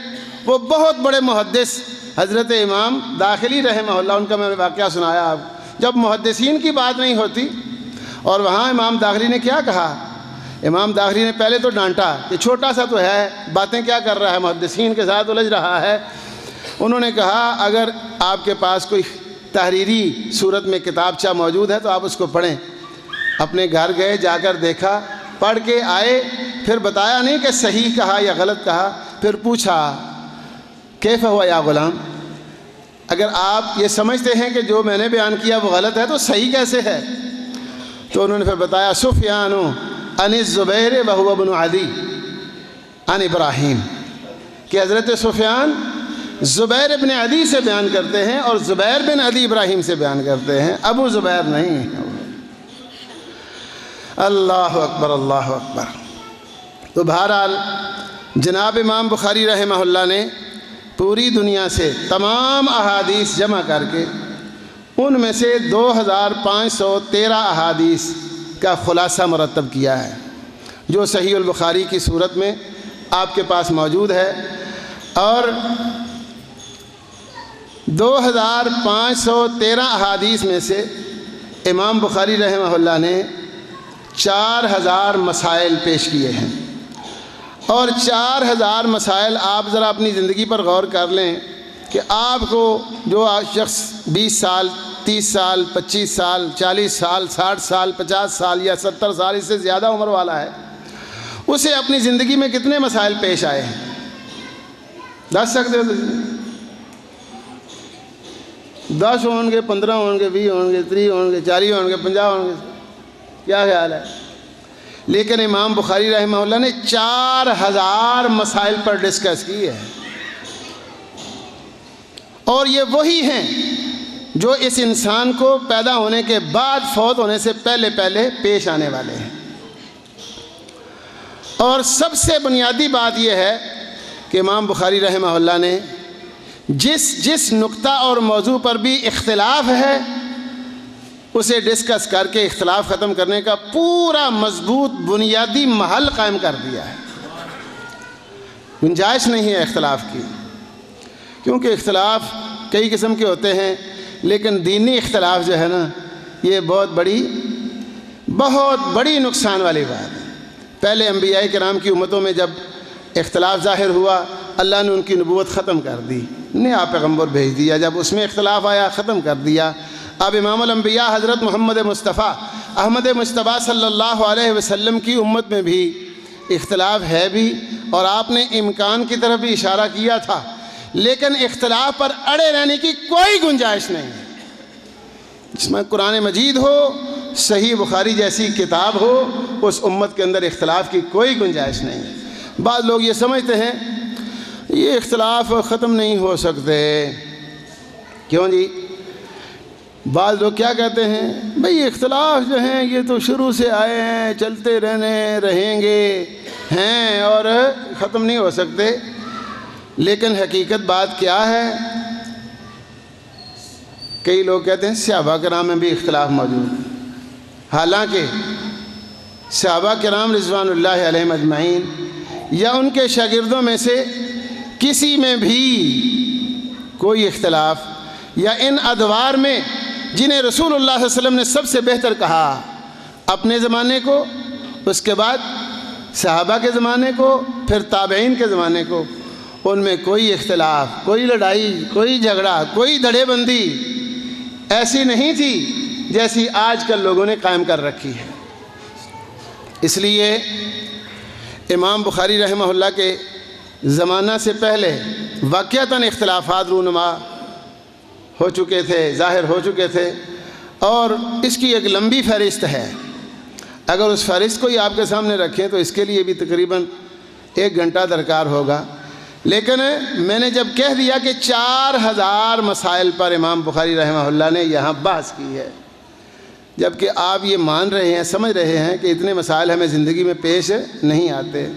B: وہ بہت بڑے محدث حضرت امام داخلی رحمہ اللہ، ان کا میں واقعہ سنایا آپ، جب محدثین کی بات نہیں ہوتی، اور وہاں امام داخلی نے کیا کہا؟ امام داخلی نے پہلے تو ڈانٹا کہ چھوٹا سا تو ہے، باتیں کیا کر رہا ہے، محدثین کے ساتھ الجھ رہا ہے۔ انہوں نے کہا اگر آپ کے پاس کوئی تحریری صورت میں کتابچہ موجود ہے تو آپ اس کو پڑھیں۔ اپنے گھر گئے، جا کر دیکھا، پڑھ کے آئے، پھر بتایا نہیں کہ صحیح کہا یا غلط کہا، پھر پوچھا کیف ہوا یا غلام، اگر آپ یہ سمجھتے ہیں کہ جو میں نے بیان کیا وہ غلط ہے تو صحیح کیسے ہے؟ تو انہوں نے پھر بتایا سفیان عن الزبیر وهو ابن عدی عن ابراہیم، کہ حضرت سفیان زبیر بن عدی سے بیان کرتے ہیں اور زبیر بن عدی ابراہیم سے بیان کرتے ہیں، ابو زبیر نہیں۔ اللہ اکبر، اللہ اکبر۔ تو بہرحال جناب امام بخاری رحمہ اللہ نے پوری دنیا سے تمام احادیث جمع کر کے ان میں سے 2513 احادیث کا خلاصہ مرتب کیا ہے، جو صحیح البخاری کی صورت میں آپ کے پاس موجود ہے، اور 2513 احادیث میں سے امام بخاری رحمہ اللہ نے 4000 مسائل پیش کیے ہیں، اور 4000 مسائل آپ ذرا اپنی زندگی پر غور کر لیں کہ آپ کو جو شخص 20 سال 30 سال 25 سال 40 سال 60 سال 50 سال یا 70 سال اس سے زیادہ عمر والا ہے، اسے اپنی زندگی میں کتنے مسائل پیش آئے ہیں؟ دس سکتے ہو؟ 10 ہوں گے، 15 ہوں گے، 20 ہوں گے، 30 ہوں گے، 40 ہوں گے، 50 ہوں گے، کیا خیال ہے؟ لیکن امام بخاری رحمہ اللہ نے 4000 مسائل پر ڈسکس کی ہے، اور یہ وہی ہیں جو اس انسان کو پیدا ہونے کے بعد فوت ہونے سے پہلے پہلے پیش آنے والے ہیں۔ اور سب سے بنیادی بات یہ ہے کہ امام بخاری رحمہ اللہ نے جس نقطہ اور موضوع پر بھی اختلاف ہے اسے ڈسکس کر کے اختلاف ختم کرنے کا پورا مضبوط بنیادی محل قائم کر دیا ہے۔ گنجائش نہیں ہے اختلاف کی، کیونکہ اختلاف کئی قسم کے ہوتے ہیں، لیکن دینی اختلاف جو ہے نا، یہ بہت بڑی نقصان والی بات ہے۔ پہلے انبیاء کرام کی امتوں میں جب اختلاف ظاہر ہوا، اللہ نے ان کی نبوت ختم کر دی، نیا پیغمبر بھیج دیا، جب اس میں اختلاف آیا ختم کر دیا۔ اب امام الانبیاء حضرت محمد مصطفیٰ احمد مصطفیٰ صلی اللہ علیہ وسلم کی امت میں بھی اختلاف ہے بھی، اور آپ نے امکان کی طرف بھی اشارہ کیا تھا، لیکن اختلاف پر اڑے رہنے کی کوئی گنجائش نہیں ہے۔ جس میں قرآن مجید ہو، صحیح بخاری جیسی کتاب ہو، اس امت کے اندر اختلاف کی کوئی گنجائش نہیں ہے۔ بعض لوگ یہ سمجھتے ہیں یہ اختلاف ختم نہیں ہو سکتے، کیوں جی؟ بعض لوگ کیا کہتے ہیں، بھئی اختلاف جو ہیں یہ تو شروع سے آئے ہیں، چلتے رہیں گے ہیں اور ختم نہیں ہو سکتے۔ لیکن حقیقت بات کیا ہے؟ کئی لوگ کہتے ہیں صحابہ کرام میں بھی اختلاف موجود ہے، حالانکہ صحابہ کرام رضوان اللہ علیہم اجمعین یا ان کے شاگردوں میں سے کسی میں بھی کوئی اختلاف، یا ان ادوار میں جنہیں رسول اللہ صلی اللہ علیہ وسلم نے سب سے بہتر کہا، اپنے زمانے کو، اس کے بعد صحابہ کے زمانے کو، پھر تابعین کے زمانے کو، ان میں کوئی اختلاف، کوئی لڑائی، کوئی جھگڑا، کوئی دھڑے بندی ایسی نہیں تھی جیسی آج کل لوگوں نے قائم کر رکھی ہے۔ اس لیے امام بخاری رحمہ اللہ کے زمانہ سے پہلے واقعتاً اختلافات رونما ہو چکے تھے، ظاہر ہو چکے تھے، اور اس کی ایک لمبی فہرست ہے۔ اگر اس فہرست کو ہی آپ کے سامنے رکھیں تو اس کے لیے بھی تقریباً 1 گھنٹہ درکار ہوگا، لیکن میں نے جب کہہ دیا کہ 4000 مسائل پر امام بخاری رحمہ اللہ نے یہاں بحث کی ہے، جبکہ آپ یہ مان رہے ہیں، سمجھ رہے ہیں کہ اتنے مسائل ہمیں زندگی میں پیش نہیں آتے۔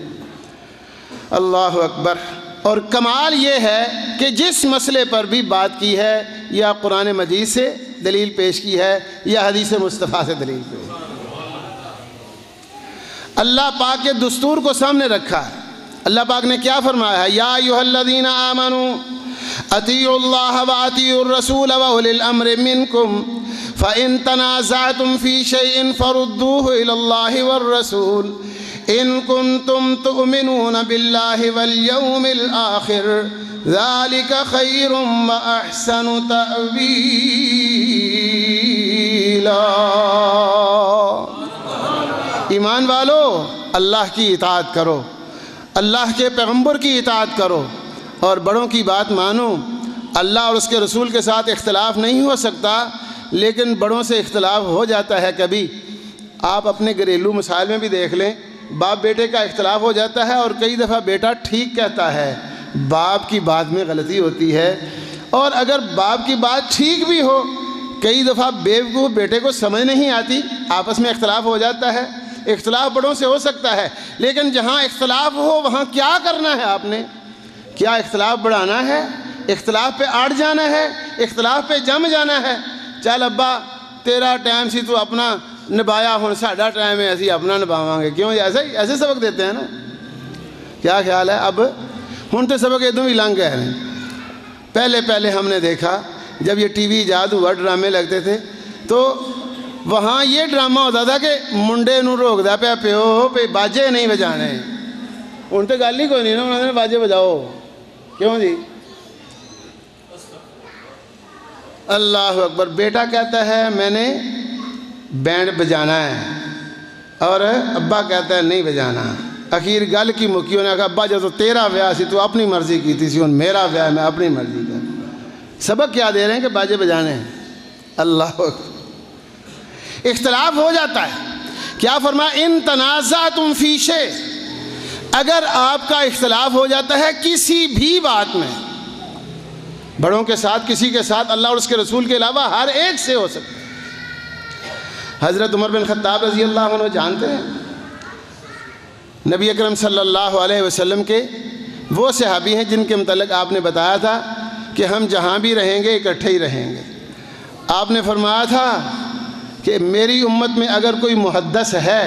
B: اللہ اکبر۔ اور کمال یہ ہے کہ جس مسئلے پر بھی بات کی ہے، یا قرآن مجید سے دلیل پیش کی ہے یا حدیث مصطفیٰ سے دلیل پیش، اللہ پاک کے دستور کو سامنے رکھا ہے۔ اللہ پاک نے کیا فرمایا ہے؟ یا ایھا الذین آمنوا اطیعوا اللہ واطیعوا الرسول واولی الامر منکم فإن تنازعتم فی شیء فردوه الی اللہ والرسول ان کنتم تؤمنون باللہ والیوم الآخر ذلک خیر واحسن تأویلا۔ ایمان والو، اللہ کی اطاعت کرو، اللہ کے پیغمبر کی اطاعت کرو، اور بڑوں کی بات مانو۔ اللہ اور اس کے رسول کے ساتھ اختلاف نہیں ہو سکتا، لیکن بڑوں سے اختلاف ہو جاتا ہے کبھی۔ آپ اپنے گھریلو مسائل میں بھی دیکھ لیں، باپ بیٹے کا اختلاف ہو جاتا ہے، اور کئی دفعہ بیٹا ٹھیک کہتا ہے، باپ کی بات میں غلطی ہوتی ہے، اور اگر باپ کی بات ٹھیک بھی ہو، کئی دفعہ بیوقوف بیٹے کو سمجھ نہیں آتی، آپس میں اختلاف ہو جاتا ہے۔ اختلاف بڑوں سے ہو سکتا ہے، لیکن جہاں اختلاف ہو وہاں کیا کرنا ہے آپ نے؟ کیا اختلاف بڑھانا ہے؟ اختلاف پہ اڑ جانا ہے؟ اختلاف پہ جم جانا ہے؟ چل ابا تیرا ٹائم سی تو اپنا نبایا، ہن ساڈا ٹائم ہے اسی اپنا نبھاواں گے، کیوں؟ ایسے سبق دیتے ہیں نا۔ کیا خیال ہے؟ اب ہن تو سبق ادوں ہی لنگ گئے ہیں۔ پہلے ہم نے دیکھا جب یہ ٹی وی ایجاد ہوا، ڈرامے لگتے تھے، تو وہاں یہ ڈرامہ ہوتا تھا کہ منڈے نوں روکدا پیا پیو پہ باجے نہیں بجانے. ہن تو گل ہی کوئی نہیں نا, انہوں نے باجے بجاؤ. کیوں جی؟ اللہ اکبر. بیٹا کہتا ہے میں نے بینڈ بجانا ہے اور ابا کہتا ہے نہیں بجانا. اخیر گل کی مکی, انہیں کہا ابا جو تیرا ویاہ سی تو اپنی مرضی کی تھی, ہن میرا ویاہ میں اپنی مرضی کر. سبق کیا دے رہے ہیں کہ باجے بجانے ہیں. اللہ اکبر. اختلاف ہو جاتا ہے. کیا فرمایا ان تنازعتم فی شیء, اگر آپ کا اختلاف ہو جاتا ہے کسی بھی بات میں, بڑوں کے ساتھ, کسی کے ساتھ, اللہ اور اس کے رسول کے علاوہ ہر ایک سے ہو سکتا ہے. حضرت عمر بن خطاب رضی اللہ عنہ جانتے ہیں نبی اکرم صلی اللہ علیہ وسلم کے وہ صحابی ہیں جن کے متعلق آپ نے بتایا تھا کہ ہم جہاں بھی رہیں گے اکٹھے ہی رہیں گے. آپ نے فرمایا تھا کہ میری امت میں اگر کوئی محدث ہے,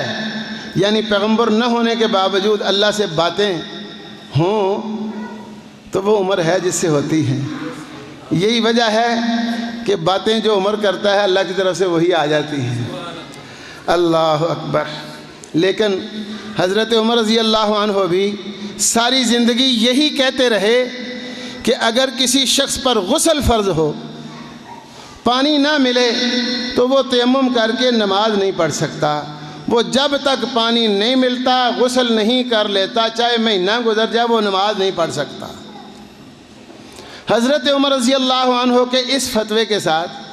B: یعنی پیغمبر نہ ہونے کے باوجود اللہ سے باتیں ہوں, تو وہ عمر ہے جس سے ہوتی ہیں. یہی وجہ ہے کہ باتیں جو عمر کرتا ہے اللہ کی طرف سے وہی آ جاتی ہیں. اللہ اکبر. لیکن حضرت عمر رضی اللہ عنہ بھی ساری زندگی یہی کہتے رہے کہ اگر کسی شخص پر غسل فرض ہو, پانی نہ ملے تو وہ تیمم کر کے نماز نہیں پڑھ سکتا. وہ جب تک پانی نہیں ملتا غسل نہیں کر لیتا, چاہے مہینہ گزر جائے وہ نماز نہیں پڑھ سکتا. حضرت عمر رضی اللہ عنہ کے اس فتوے کے ساتھ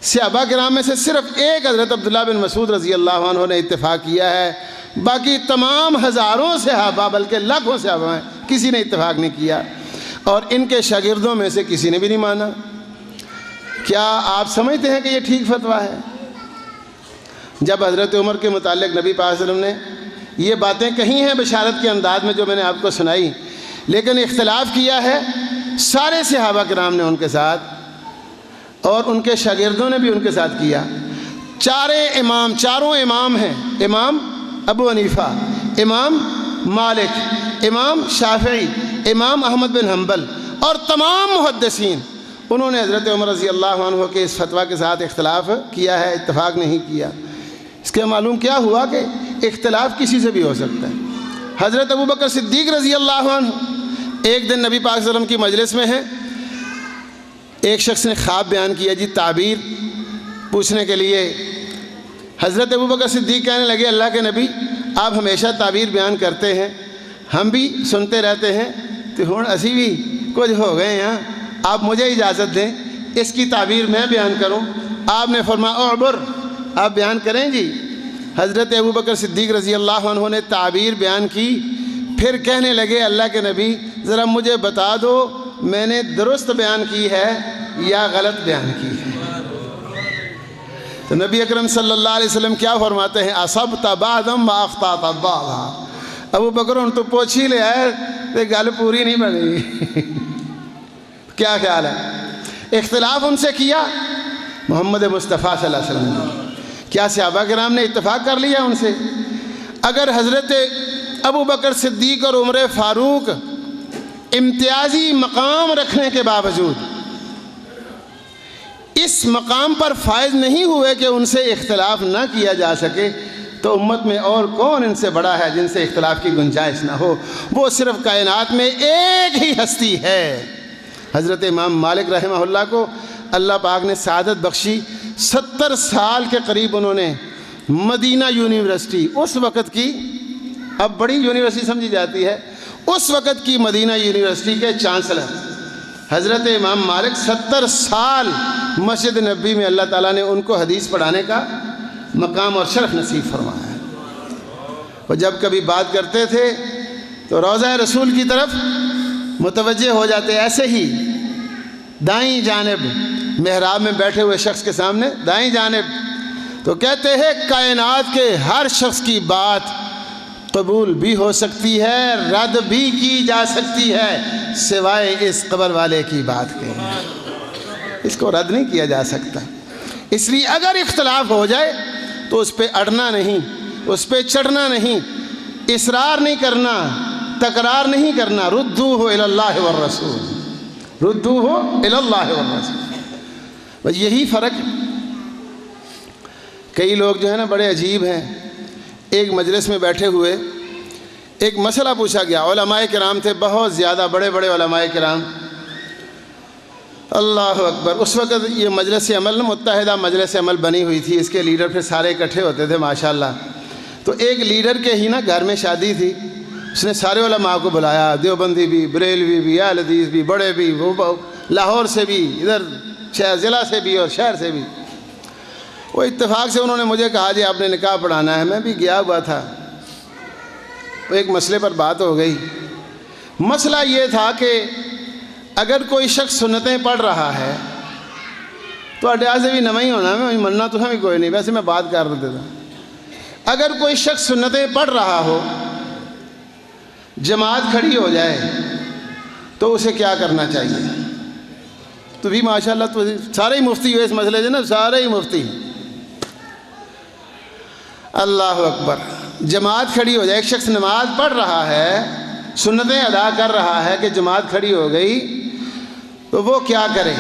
B: صحابہ کرام میں سے صرف ایک حضرت عبداللہ بن مسعود رضی اللہ عنہ نے اتفاق کیا ہے. باقی تمام ہزاروں صحابہ, بلکہ لاکھوں صحابہ ہیں, کسی نے اتفاق نہیں کیا, اور ان کے شاگردوں میں سے کسی نے بھی نہیں مانا. کیا آپ سمجھتے ہیں کہ یہ ٹھیک فتویٰ ہے؟ جب حضرت عمر کے متعلق نبی پاک صلی اللہ علیہ وسلم نے یہ باتیں کہی ہیں بشارت کے انداز میں جو میں نے آپ کو سنائی, لیکن اختلاف کیا ہے سارے صحابہ کرام نے ان کے ساتھ, اور ان کے شاگردوں نے بھی ان کے ساتھ کیا. چاروں امام ہیں, امام ابو حنیفہ, امام مالک, امام شافعی, امام احمد بن حنبل, اور تمام محدثین, انہوں نے حضرت عمر رضی اللہ عنہ کے اس فتویٰ کے ساتھ اختلاف کیا ہے, اتفاق نہیں کیا. اس کے معلوم کیا ہوا کہ اختلاف کسی سے بھی ہو سکتا ہے. حضرت ابو بکر صدیق رضی اللہ عنہ ایک دن نبی پاک صلی اللہ علیہ وسلم کی مجلس میں ہیں, ایک شخص نے خواب بیان کیا جی تعبیر پوچھنے کے لیے. حضرت ابو بکر صدیق کہنے لگے اللہ کے نبی آپ ہمیشہ تعبیر بیان کرتے ہیں, ہم بھی سنتے رہتے ہیں, تو ہن اسی بھی کچھ ہو گئے ہیں, آپ مجھے اجازت دیں اس کی تعبیر میں بیان کروں. آپ نے فرمایا اعبر, آپ بیان کریں جی. حضرت ابو بکر صدیق رضی اللہ عنہ نے تعبیر بیان کی, پھر کہنے لگے اللہ کے نبی ذرا مجھے بتا دو میں نے درست بیان کی ہے یا غلط بیان کی ہے. تو نبی اکرم صلی اللہ علیہ وسلم کیا فرماتے ہیں, اصبت بعضم واخطأت بعضا. ابو بکر ان تو پوچھ ہی لے آئے تو گل پوری نہیں بنی. کیا خیال ہے؟ اختلاف ان سے کیا محمد مصطفیٰ صلی اللہ علیہ وسلم نے. کیا صحابہ کرام نے اتفاق کر لیا ان سے؟ اگر حضرت ابو بکر صدیق اور عمر فاروق امتیازی مقام رکھنے کے باوجود اس مقام پر فائز نہیں ہوئے کہ ان سے اختلاف نہ کیا جا سکے, تو امت میں اور کون ان سے بڑا ہے جن سے اختلاف کی گنجائش نہ ہو؟ وہ صرف کائنات میں ایک ہی ہستی ہے. حضرت امام مالک رحمہ اللہ کو اللہ پاک نے سعادت بخشی. 70 سال کے قریب انہوں نے مدینہ یونیورسٹی, اس وقت کی اب بڑی یونیورسٹی سمجھی جاتی ہے, اس وقت کی مدینہ یونیورسٹی کے چانسلر حضرت امام مالک 70 سال مسجد نبی میں اللہ تعالیٰ نے ان کو حدیث پڑھانے کا مقام اور شرف نصیب فرمایا ہے. اور جب کبھی بات کرتے تھے تو روضہ رسول کی طرف متوجہ ہو جاتے, ایسے ہی دائیں جانب محراب میں بیٹھے ہوئے شخص کے سامنے دائیں جانب, تو کہتے ہیں کائنات کے ہر شخص کی بات قبول بھی ہو سکتی ہے, رد بھی کی جا سکتی ہے, سوائے اس قبر والے کی بات کے. اس کو رد نہیں کیا جا سکتا. اس لیے اگر اختلاف ہو جائے تو اس پہ اڑنا نہیں, اس پہ چڑھنا نہیں, اصرار نہیں کرنا, تکرار نہیں کرنا. ردوہ الی اللہ والرسول, ردوہ الی اللہ والرسول. بس یہی فرق ہے. کئی لوگ جو ہے نا بڑے عجیب ہیں. ایک مجلس میں بیٹھے ہوئے ایک مسئلہ پوچھا گیا. علماء کرام تھے, بہت زیادہ بڑے بڑے علماء کرام. اللہ اکبر. اس وقت یہ مجلس عمل متحدہ مجلس عمل بنی ہوئی تھی, اس کے لیڈر پھر سارے اکٹھے ہوتے تھے ماشاءاللہ. تو ایک لیڈر کے ہی نا گھر میں شادی تھی, اس نے سارے علماء کو بلایا, دیوبندی بھی, بریلوی بھی, اہل حدیث بھی, بڑے بھی, وہ لاہور سے بھی, ادھر ضلع سے بھی اور شہر سے بھی. وہ اتفاق سے انہوں نے مجھے کہا جی آپ نے نکاح پڑھانا ہے. میں بھی گیا ہوا تھا. وہ ایک مسئلے پر بات ہو گئی. مسئلہ یہ تھا کہ اگر کوئی شخص سنتیں پڑھ رہا ہے تو اڈیا سے بھی نہ ہی ہونا, میں مننا تو ہمیں کوئی نہیں, ویسے میں بات کر دیتا تھا. اگر کوئی شخص سنتیں پڑھ رہا ہو, جماعت کھڑی ہو جائے تو اسے کیا کرنا چاہیے؟ تو بھی ماشاءاللہ تو سارے ہی مفتی ہوئے اس مسئلے سے نا, سارے ہی مفتی. اللہ اکبر. جماعت کھڑی ہو جائے, ایک شخص نماز پڑھ رہا ہے, سنتیں ادا کر رہا ہے کہ جماعت کھڑی ہو گئی تو وہ کیا کرے؟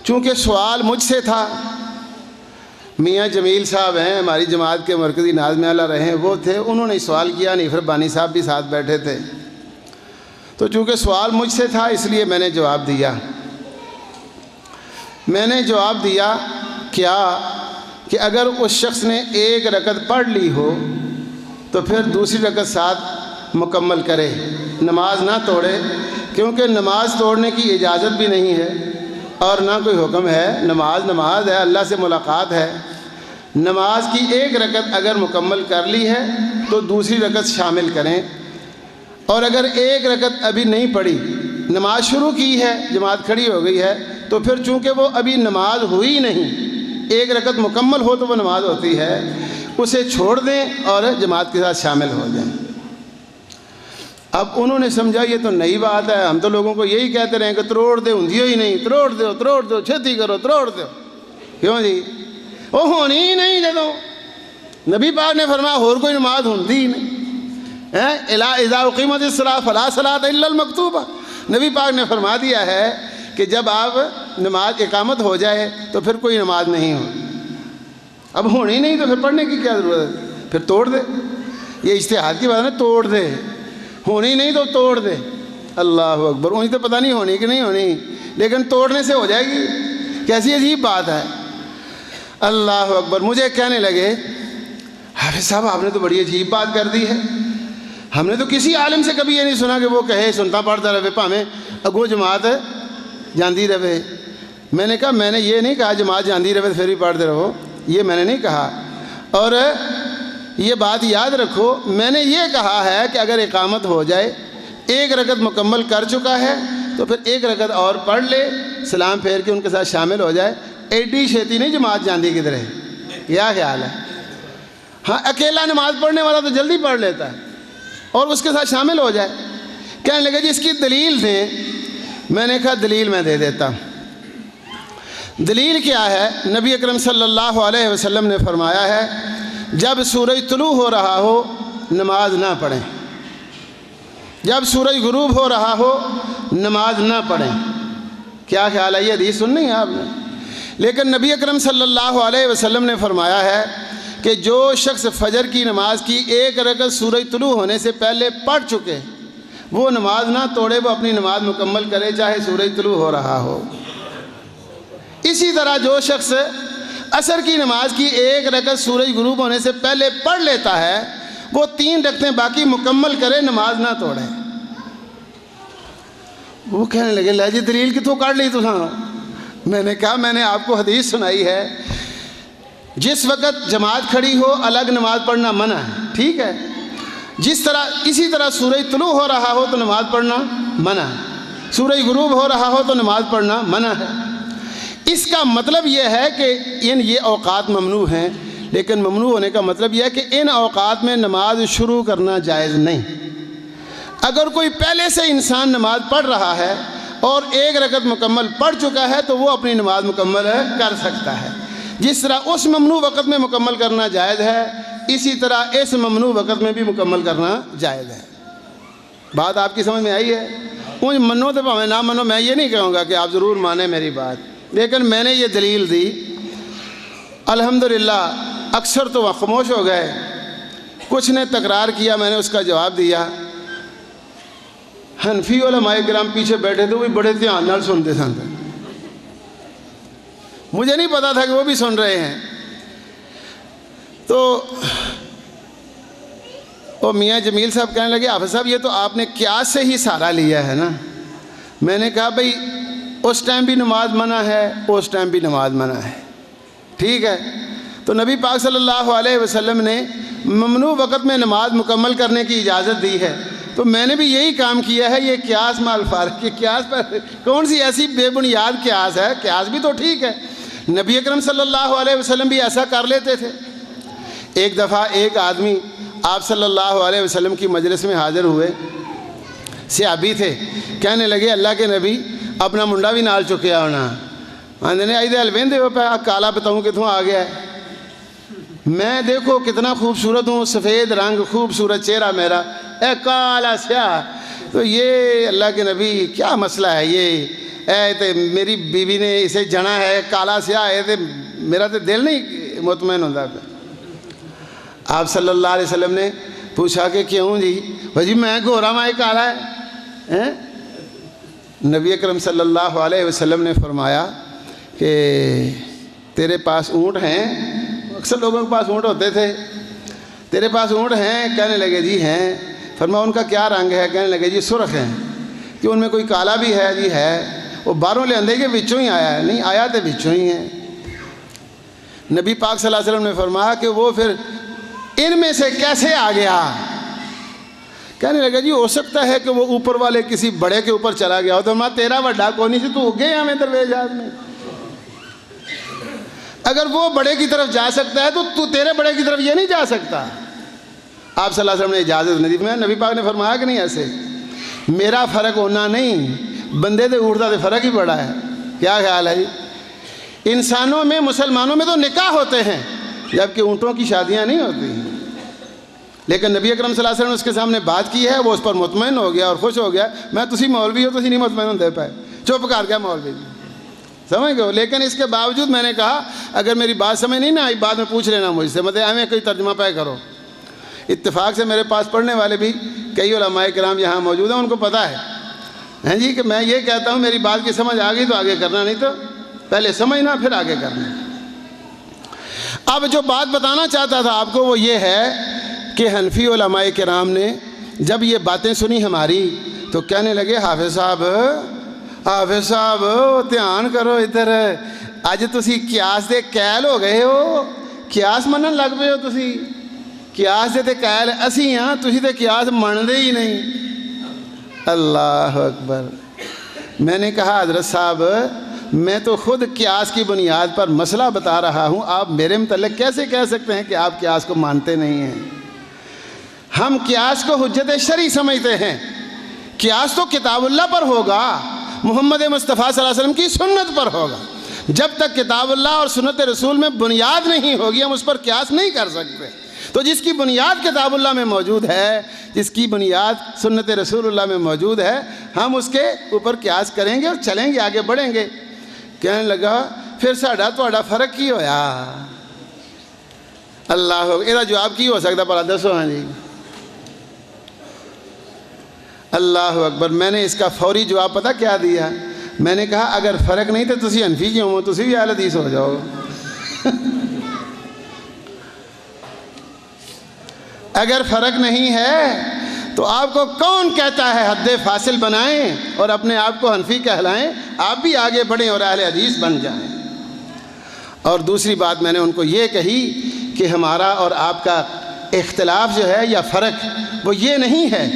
B: چونکہ سوال مجھ سے تھا, میاں جمیل صاحب ہیں ہماری جماعت کے مرکزی ناظم اعلیٰ رہے ہیں, وہ تھے, انہوں نے سوال کیا نہیں, پھر بانی صاحب بھی ساتھ بیٹھے تھے. تو چونکہ سوال مجھ سے تھا اس لیے میں نے جواب دیا. میں نے جواب دیا کیا کہ اگر اس شخص نے ایک رکعت پڑھ لی ہو تو پھر دوسری رکعت ساتھ مکمل کرے, نماز نہ توڑے, کیونکہ نماز توڑنے کی اجازت بھی نہیں ہے اور نہ کوئی حکم ہے. نماز نماز ہے, اللہ سے ملاقات ہے. نماز کی ایک رکعت اگر مکمل کر لی ہے تو دوسری رکعت شامل کریں, اور اگر ایک رکعت ابھی نہیں پڑھی, نماز شروع کی ہے, جماعت کھڑی ہو گئی ہے, تو پھر چونکہ وہ ابھی نماز ہوئی نہیں, ایک رکعت مکمل ہو تو وہ نماز ہوتی ہے, اسے چھوڑ دیں اور جماعت کے ساتھ شامل ہو جائیں. اب انہوں نے سمجھا یہ تو نئی بات ہے, ہم تو لوگوں کو یہی کہتے رہے کہ تروڑ دے ہندیو ہی نہیں, تروڑ دو چھتی کرو, تروڑ دو. کیوں جی؟ وہ ہونی ہی نہیں. جدوں نبی پاک نے فرمایا اور کوئی نماز ہوندی ہی نہیں. اذا اقیمت الصلاۃ فلا صلاۃ الا المکتوبہ. نبی پاک نے فرما دیا ہے کہ جب آپ نماز اقامت ہو جائے تو پھر کوئی نماز نہیں ہو. اب ہونی نہیں تو پھر پڑھنے کی کیا ضرورت ہے؟ پھر توڑ دے. یہ اجتہاد کی بات ہے, توڑ دے. ہونی نہیں تو توڑ دے. اللہ اکبر. انہیں تو پتہ نہیں ہونی کہ نہیں ہونی, لیکن توڑنے سے ہو جائے گی. کیسی عجیب بات ہے. اللہ اکبر. مجھے کہنے لگے حافظ صاحب آپ نے تو بڑی عجیب بات کر دی ہے, ہم نے تو کسی عالم سے کبھی یہ نہیں سنا کہ وہ کہے سنتا پڑھتا رہے پاویں اگوں جماعت جاندی رہے. میں نے کہا میں نے یہ نہیں کہا جماعت جاندی رہے پھر بھی پڑھتے رہو, یہ میں نے نہیں کہا. اور یہ بات یاد رکھو, میں نے یہ کہا ہے کہ اگر اقامت ہو جائے, ایک رکعت مکمل کر چکا ہے تو پھر ایک رکعت اور پڑھ لے, سلام پھیر کے ان کے ساتھ شامل ہو جائے. ایڈی چھیتی نہیں جماعت جاندی کدھر ہے. کیا خیال ہے؟ ہاں اکیلا نماز پڑھنے والا تو جلدی پڑھ لیتا ہے اور اس کے ساتھ شامل ہو جائے. کہنے لگے جی اس کی دلیل دیں. میں نے کہا دلیل میں دے دیتا ہوں. دلیل کیا ہے؟ نبی اکرم صلی اللہ علیہ وسلم نے فرمایا ہے جب سورج طلوع ہو رہا ہو نماز نہ پڑھیں, جب سورج غروب ہو رہا ہو نماز نہ پڑھیں. کیا خیال ہے؟ یہ حدیث سننی ہے آپ نے. لیکن نبی اکرم صلی اللہ علیہ وسلم نے فرمایا ہے کہ جو شخص فجر کی نماز کی ایک رکعت سورج طلوع ہونے سے پہلے پڑھ چکے وہ نماز نہ توڑے, وہ اپنی نماز مکمل کرے چاہے سورج طلوع ہو رہا ہو. اسی طرح جو شخص عصر کی نماز کی ایک رکعت سورج غروب ہونے سے پہلے پڑھ لیتا ہے وہ 3 رکعتیں باقی مکمل کرے, نماز نہ توڑے. وہ کہنے لگے لے جی دلیل کتوں کاٹ لی تو. میں نے کہا میں نے آپ کو حدیث سنائی ہے جس وقت جماعت کھڑی ہو الگ نماز پڑھنا منع ہے, ٹھیک ہے. اسی طرح سورج طلوع ہو رہا ہو تو نماز پڑھنا منع ہے, سورج غروب ہو رہا ہو تو نماز پڑھنا منع ہے. اس کا مطلب یہ ہے کہ یہ اوقات ممنوع ہیں, لیکن ممنوع ہونے کا مطلب یہ ہے کہ ان اوقات میں نماز شروع کرنا جائز نہیں. اگر کوئی پہلے سے انسان نماز پڑھ رہا ہے اور ایک رکعت مکمل پڑھ چکا ہے تو وہ اپنی نماز مکمل کر سکتا ہے. جس طرح اس ممنوع وقت میں مکمل کرنا جائز ہے اسی طرح اس ممنوع وقت میں بھی مکمل کرنا جائز ہے. بات آپ کی سمجھ میں آئی ہے؟ مجھے منو تو بھاویں نہ منو, میں یہ نہیں کہوں گا کہ آپ ضرور مانیں میری بات, لیکن میں نے یہ دلیل دی الحمدللہ اکثر تو وہ خاموش ہو گئے، کچھ نے تکرار کیا، میں نے اس کا جواب دیا۔ حنفی علماء کرام پیچھے بیٹھے تھے، وہ بھی بڑے دھیان نال سنتے سن، مجھے نہیں پتا تھا کہ وہ بھی سن رہے ہیں۔ تو وہ میاں جمیل صاحب کہنے لگے حافظ صاحب یہ تو آپ نے قیاس سے ہی سہارا لیا ہے نا۔ میں نے کہا بھئی اس ٹائم بھی نماز منع ہے، اس ٹائم بھی نماز منع ہے، ٹھیک ہے۔ تو نبی پاک صلی اللہ علیہ وسلم نے ممنوع وقت میں نماز مکمل کرنے کی اجازت دی ہے، تو میں نے بھی یہی کام کیا ہے۔ یہ قیاس مع الفارق کے قیاس پر کون سی ایسی بے بنیاد قیاس ہے؟ قیاس بھی تو ٹھیک ہے، نبی اکرم صلی اللہ علیہ وسلم بھی ایسا کر لیتے تھے۔ ایک دفعہ ایک آدمی آپ صلی اللہ علیہ وسلم کی مجلس میں حاضر ہوئے، صحابی تھے، کہنے لگے اللہ کے نبی اپنا منڈا بھی نال چکیا ہونا، آندھنے آئی دے الوین دے پہ کالا بتاؤں کتوں آ گیا ہے، میں دیکھو کتنا خوبصورت ہوں، سفید رنگ، خوبصورت چہرہ میرا، اے کالا سیاہ۔ تو یہ اللہ کے نبی کیا مسئلہ ہے یہ، اے تے میری بیوی نے اسے جنا ہے کالا سیاہ ہے، تے میرا تے دل نہیں مطمئن ہوتا ہے۔ آپ صلی اللہ علیہ وسلم نے پوچھا کہ کیوں جی میں گورا مائی کالا ہے؟ نبی اکرم صلی اللہ علیہ وسلم نے فرمایا کہ تیرے پاس اونٹ ہیں، اکثر لوگوں کے پاس اونٹ ہوتے تھے، تیرے پاس اونٹ ہیں؟ کہنے لگے جی ہیں۔ فرمایا ان کا کیا رنگ ہے؟ کہنے لگے جی سرخ ہیں۔ کہ ان میں کوئی کالا بھی ہے؟ جی ہے۔ وہ باہروں لے آندے کہ وچوں ہی آیا ہے؟ نہیں آیا تو وچوں ہی ہے۔ نبی پاک صلی اللہ علیہ وسلم نے فرمایا کہ وہ پھر ان میں سے کیسے آ گیا؟ کہنے لگا جی ہو سکتا ہے کہ وہ اوپر والے کسی بڑے کے اوپر چلا گیا ہو، تو میں تیرا وڈا کونی سے تو اگے ہمیں درویش آدمی، اگر وہ بڑے کی طرف جا سکتا ہے تو تیرے بڑے کی طرف یہ نہیں جا سکتا۔ آپ صلی اللہ علیہ وسلم نے اجازت نہیں دی۔ نبی پاک نے فرمایا کہ نہیں ایسے میرا فرق ہونا نہیں، بندے دے اٹھتا دے فرق ہی بڑا ہے۔ کیا خیال ہے جی؟ انسانوں میں مسلمانوں میں تو نکاح ہوتے ہیں جبکہ اونٹوں کی شادیاں نہیں ہوتی، لیکن نبی اکرم صلی اللہ علیہ وسلم نے اس کے سامنے بات کی ہے، وہ اس پر مطمئن ہو گیا اور خوش ہو گیا۔ میں تسی مولوی ہو تسی نہیں مطمئن ہوتے پائے، چپ کر گیا مولوی، سمجھ گئے؟ لیکن اس کے باوجود میں نے کہا اگر میری بات سمجھ نہیں نہ آئی بعد میں پوچھ لینا مجھ سے، مطلب ہمیں کوئی ترجمہ پہ کرو۔ اتفاق سے میرے پاس پڑھنے والے بھی کئی علماء کرام یہاں موجود ہیں، ان کو پتہ ہے جی کہ میں یہ کہتا ہوں میری بات کی سمجھ آ گئی تو آگے کرنا، نہیں تو پہلے سمجھنا پھر آگے کرنا۔ اب جو بات بتانا چاہتا تھا آپ کو وہ یہ ہے کہ حنفی علماء کرام نے جب یہ باتیں سنی ہماری تو کہنے لگے حافظ صاحب دھیان کرو ادھر، اج تسی قیاس دے قائل ہو گئے ہو، قیاس منن لگ پئے ہو تسی، قیاس دے تے قائل اسی ہاں، تسی تے قیاس منتے ہی نہیں۔ اللہ اکبر۔ میں نے کہا حضرت صاحب میں تو خود قیاس کی بنیاد پر مسئلہ بتا رہا ہوں، آپ میرے متعلق کیسے کہہ سکتے ہیں کہ آپ قیاس کو مانتے نہیں ہیں؟ ہم قیاس کو حجت شرعی سمجھتے ہیں، قیاس تو کتاب اللہ پر ہوگا، محمد مصطفیٰ صلی اللہ علیہ وسلم کی سنت پر ہوگا۔ جب تک کتاب اللہ اور سنت رسول میں بنیاد نہیں ہوگی ہم اس پر قیاس نہیں کر سکتے۔ تو جس کی بنیاد کتاب اللہ میں موجود ہے، جس کی بنیاد سنت رسول اللہ میں موجود ہے، ہم اس کے اوپر قیاس کریں گے اور چلیں گے، آگے بڑھیں گے۔ کہنے لگا پھر ساڈا تہاڈا فرق کی ہویا؟ اللہ یہ جواب کی ہو سکتا بھلا دسو؟ ہاں جی اللہ اکبر۔ میں نے اس کا فوری جواب پتہ کیا دیا؟ میں نے کہا اگر فرق نہیں تو تسی حنفی کیوں ہو؟ تسی بھی اہل حدیث ہو جاؤ۔ اگر فرق نہیں ہے تو آپ کو کون کہتا ہے حد فاصل بنائیں اور اپنے آپ کو حنفی کہلائیں؟ آپ بھی آگے بڑھیں اور اہل حدیث بن جائیں۔ اور دوسری بات میں نے ان کو یہ کہی کہ ہمارا اور آپ کا اختلاف جو ہے یا فرق وہ یہ نہیں ہے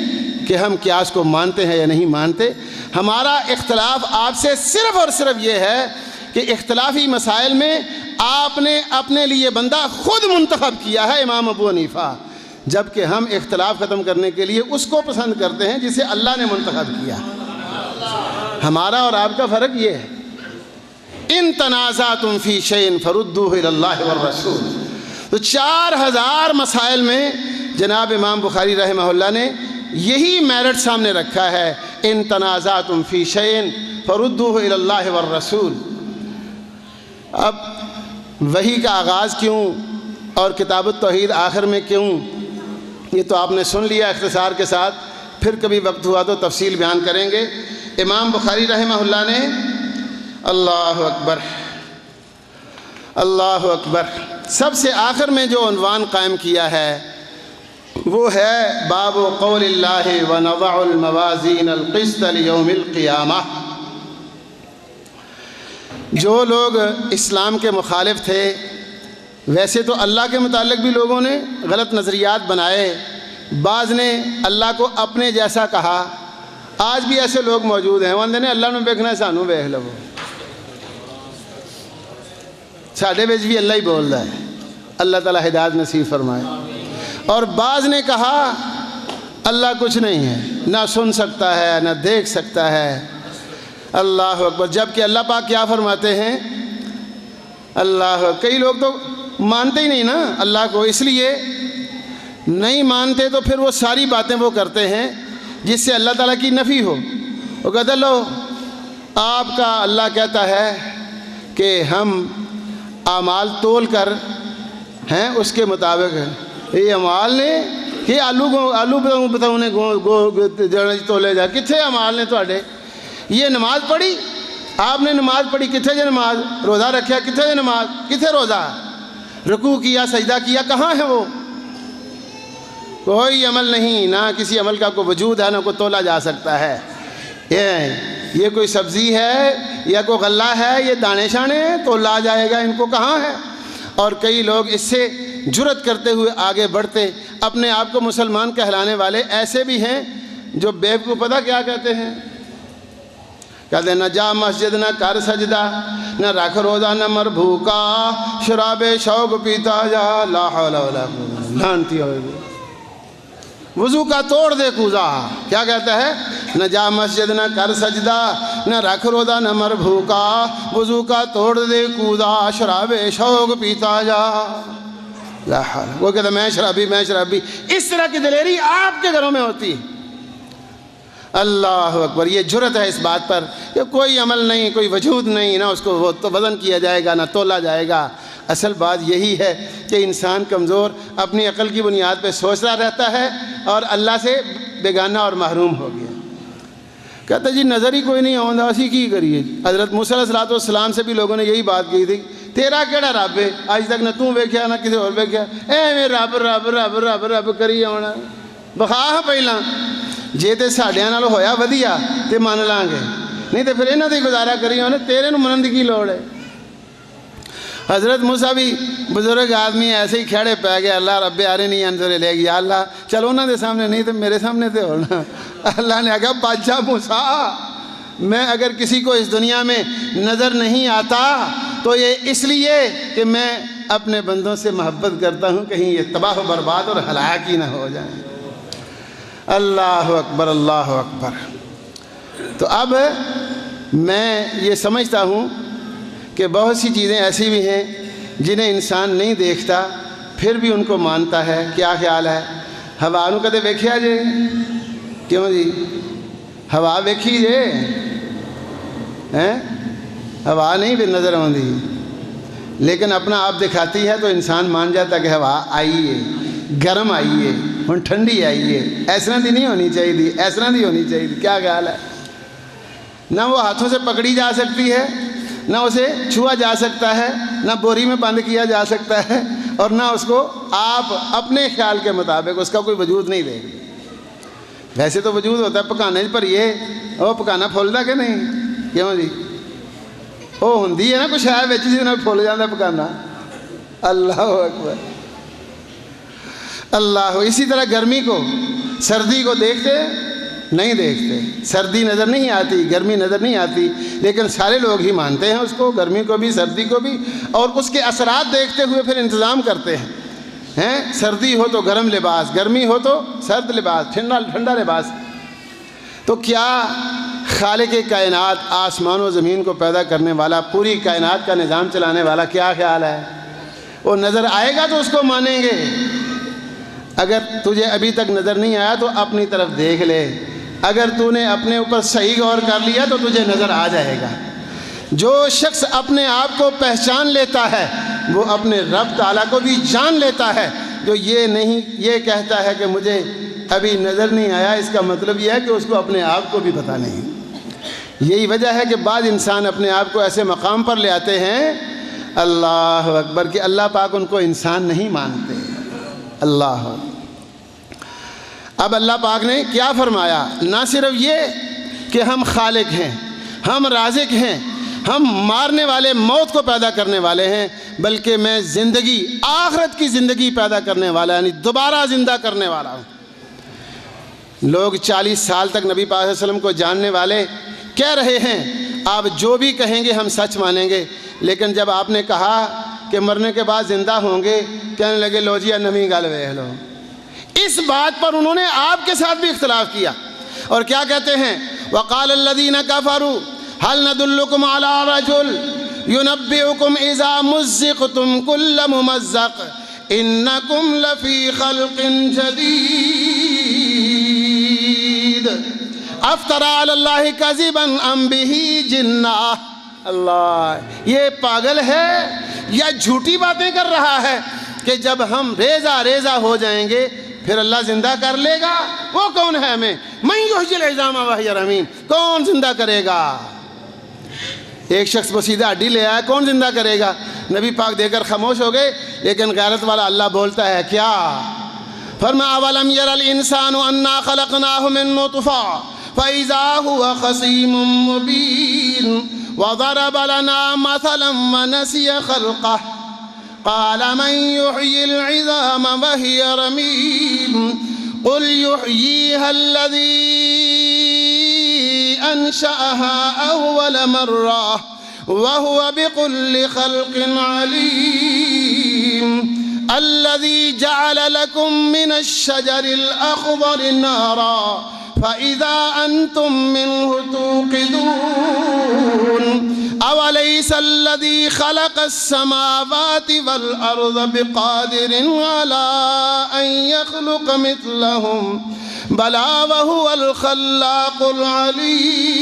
B: کہ ہم قیاس کو مانتے ہیں یا نہیں مانتے، ہمارا اختلاف آپ سے صرف اور صرف یہ ہے کہ اختلافی مسائل میں آپ نے اپنے لیے بندہ خود منتخب کیا ہے امام ابو حنیفہ، جبکہ ہم اختلاف ختم کرنے کے لیے اس کو پسند کرتے ہیں جسے اللہ نے منتخب کیا۔ ہمارا اور آپ کا فرق یہ ہے ان تنازعتم فی شیء فردوہ الی اللہ والرسول۔ تو 4000 مسائل میں جناب امام بخاری رحمہ اللہ نے یہی میرٹ سامنے رکھا ہے، ان تنازعتم فی شیء فردوہ الی اللہ والرسول۔ اب وحی کا آغاز کیوں اور کتاب التوحید آخر میں کیوں، یہ تو آپ نے سن لیا اختصار کے ساتھ، پھر کبھی وقت ہوا تو تفصیل بیان کریں گے۔ امام بخاری رحمہ اللہ نے اللہ اکبر اللہ اکبر سب سے آخر میں جو عنوان قائم کیا ہے وہ ہے باب قول اللہ ونضع الموازین القسط لیوم القیامہ۔ جو لوگ اسلام کے مخالف تھے، ویسے تو اللہ کے متعلق بھی لوگوں نے غلط نظریات بنائے، بعض نے اللہ کو اپنے جیسا کہا، آج بھی ایسے لوگ موجود ہیں، وہ نے اللہ نے دیکھنا ہے سانو ویکھ لو، ساڈے وچ بھی اللہ ہی بولدا ہے، اللہ تعالیٰ ہدایت نصیب فرمائے۔ اور بعض نے کہا اللہ کچھ نہیں ہے، نہ سن سکتا ہے نہ دیکھ سکتا ہے، اللہ اکبر، جبکہ اللہ پاک کیا فرماتے ہیں، اللہ، کئی لوگ تو مانتے ہی نہیں نا اللہ کو، اس لیے نہیں مانتے تو پھر وہ ساری باتیں وہ کرتے ہیں جس سے اللہ تعالیٰ کی نفی ہو۔ وہ کہتے لو آپ کا اللہ کہتا ہے کہ ہم اعمال تول کر ہیں اس کے مطابق، یہ اعمال نے کہ آلو بتاؤں نے تولے جا، کتنے اعمال نے تواڈے؟ یہ نماز پڑھی آپ نے، نماز پڑھی کتنے جے نماز؟ روزہ رکھیا کتنے جے نماز؟ کتنے روزہ؟ رکوع کیا سجدہ کیا کہاں ہے وہ؟ کوئی عمل نہیں، نہ کسی عمل کا کوئی وجود ہے، نہ کوئی تولا جا سکتا ہے۔ یہ کوئی سبزی ہے یا کوئی غلہ ہے، یہ دانے شانے ہیں، تولا جائے گا، ان کو کہاں ہے؟ اور کئی لوگ اس سے جرت کرتے ہوئے آگے بڑھتے، اپنے آپ کو مسلمان کہلانے والے ایسے بھی ہیں جو بیوقوف پتہ کیا کہتے ہیں، کہتے ہیں نہ جا مسجد نہ کر سجدہ، نہ رکھ روزہ نہ مر بھوکا، شراب شوق پیتا جا، لا حول ولا قوت، لعنتی ہوئے گی، وضو کا توڑ دے کوزہ، کیا کہتا ہے، نہ جا مسجد نہ کر سجدہ، نہ رکھ روزہ نہ مر بھوکا، وضو کا توڑ دے کوزہ، شراب شوق پیتا جا، لا حول۔ وہ کہتا ہے میں شرابی۔ اس طرح کی دلیری آپ کے گھروں میں ہوتی ہے، اللہ اکبر۔ یہ جرت ہے اس بات پر کہ کوئی عمل نہیں، کوئی وجود نہیں، نہ اس کو وہ تو وزن کیا جائے گا نہ تولا جائے گا۔ اصل بات یہی ہے کہ انسان کمزور اپنی عقل کی بنیاد پہ سوچتا رہتا ہے اور اللہ سے بیگانہ اور محروم ہو گیا۔ کہتا جی نظر ہی کوئی نہیں آتا، اسی کی کریے۔ حضرت موسیٰ علیہ السلام سے بھی لوگوں نے یہی بات کی تھی، تیرا کیڑا رب ہے، آج تک نہ تو ویکھیا نہ کسی اور ویکھیا، میں رب رب رب رب رب کری آنا، بخا پہلا جے تے ساڈیاں نال ہویا ودیا تے من لاں گے، نہیں تے پھر انہاں دی گزارا کری ہونے، تیرے نو منن دی کی لوڑ ہے۔ حضرت موسیٰ بھی بزرگ آدمی ایسے ہی کھڑے پہ گئے، اللہ رب آرے نہیں انظر لے گیا، اللہ چلو انہاں دے سامنے نہیں تو میرے سامنے تے ہونا۔ اللہ نے کہا بادشاہ موسیٰ، میں اگر کسی کو اس دنیا میں نظر نہیں آتا تو یہ اس لیے کہ میں اپنے بندوں سے محبت کرتا ہوں، کہیں یہ تباہ و برباد اور ہلاک ہی نہ ہو جائیں۔ اللہ اکبر اللہ اکبر۔ تو اب میں یہ سمجھتا ہوں کہ بہت سی چیزیں ایسی بھی ہیں جنہیں انسان نہیں دیکھتا پھر بھی ان کو مانتا ہے۔ کیا خیال ہے؟ ہوا نو کدے ویکھیا جے؟ کیوں جی ہوا ویکھی جے؟ ہوا نہیں بھی نظر آتی، لیکن اپنا آپ دکھاتی ہے تو انسان مان جاتا کہ ہوا آئی ہے، گرم آئی ہے، ہن ٹھنڈی آئی ہے، اس طرح دی نہیں ہونی چاہیے، اس طرح دی ہونی چاہیے۔ کیا خیال ہے؟ نہ وہ ہاتھوں سے پکڑی جا سکتی ہے، نہ اسے چھوا جا سکتا ہے، نہ بوری میں بند کیا جا سکتا ہے، اور نہ اس کو آپ اپنے خیال کے مطابق اس کا کوئی وجود نہیں دے گی۔ ویسے تو وجود ہوتا ہے پکانے پر، یہ وہ پکانا پھولتا کہ نہیں؟ کیوں جی وہ ہوندی ہے نا کچھ ہے بچ جی پھول جاتا پکانا۔ اللہ اکبر اللہ۔ اسی طرح گرمی کو سردی کو دیکھتے نہیں دیکھتے، سردی نظر نہیں آتی، گرمی نظر نہیں آتی، لیکن سارے لوگ ہی مانتے ہیں اس کو، گرمی کو بھی سردی کو بھی، اور اس کے اثرات دیکھتے ہوئے پھر انتظام کرتے ہیں۔ سردی ہو تو گرم لباس، گرمی ہو تو سرد لباس، ٹھنڈا لباس۔ تو کیا خالق کائنات، آسمان و زمین کو پیدا کرنے والا، پوری کائنات کا نظام چلانے والا، کیا خیال ہے؟ وہ نظر آئے گا تو اس کو مانیں گے۔ اگر تجھے ابھی تک نظر نہیں آیا تو اپنی طرف دیکھ لے، اگر تو نے اپنے اوپر صحیح غور کر لیا تو تجھے نظر آ جائے گا۔ جو شخص اپنے آپ کو پہچان لیتا ہے وہ اپنے رب تعالیٰ کو بھی جان لیتا ہے۔ جو یہ کہتا ہے کہ مجھے ابھی نظر نہیں آیا، اس کا مطلب یہ ہے کہ اس کو اپنے آپ کو بھی پتہ نہیں۔ یہی وجہ ہے کہ بعض انسان اپنے آپ کو ایسے مقام پر لے آتے ہیں، اللہ اکبر، کہ اللہ پاک ان کو انسان نہیں مانتے۔ اللہ اب اللہ پاک نے کیا فرمایا؟ نہ صرف یہ کہ ہم خالق ہیں، ہم رازق ہیں، ہم مارنے والے، موت کو پیدا کرنے والے ہیں، بلکہ میں زندگی، آخرت کی زندگی پیدا کرنے والا، یعنی دوبارہ زندہ کرنے والا ہوں۔ لوگ 40 سال تک نبی پاک صلی اللہ علیہ وسلم کو جاننے والے کہہ رہے ہیں آپ جو بھی کہیں گے ہم سچ مانیں گے، لیکن جب آپ نے کہا کہ مرنے کے بعد زندہ ہوں گے، کہنے لگے لو جی نمی گل ویکھ لو۔ اس بات پر انہوں نے آپ کے ساتھ بھی اختلاف کیا، اور کیا کہتے ہیں؟ وقال الذین کفروا هل ندلکم علی رجل ينبئکم اذا مزقتم کل ممزق انکم لفی خلق جدید افترى علی اللہ کذبا ام بہ جنہ۔ اللہ، یہ پاگل ہے یا جھوٹی باتیں کر رہا ہے کہ جب ہم ریزہ ریزہ ہو جائیں گے پھر اللہ زندہ کر لے گا؟ وہ کون ہے ہمیں؟ من یحیی العظام وہی رمیم، کون زندہ کرے گا؟ ایک شخص بسیدہ ہڈی لے آیا، کون زندہ کرے گا؟ نبی پاک دے کر خاموش ہو گئے، لیکن غیرت والا اللہ بولتا ہے کیا؟ فرمایا اولم یر الانسان انا خلقناہ من نطفہ فاذا هو خصیم مبین وضرب لنا مثلا ونسی خلقہ قال من يحيي العظام وهي رميم قل يحييها الذي أنشأها أول مرة وهو بكل خلق عليم الذي جعل لكم من الشجر الأخضر نارا فإذا أنتم منه توقدون أوليس الذي خلق السماوات والأرض بقادر على أن يخلق مثلهم بلى وهو الخلاق العليم۔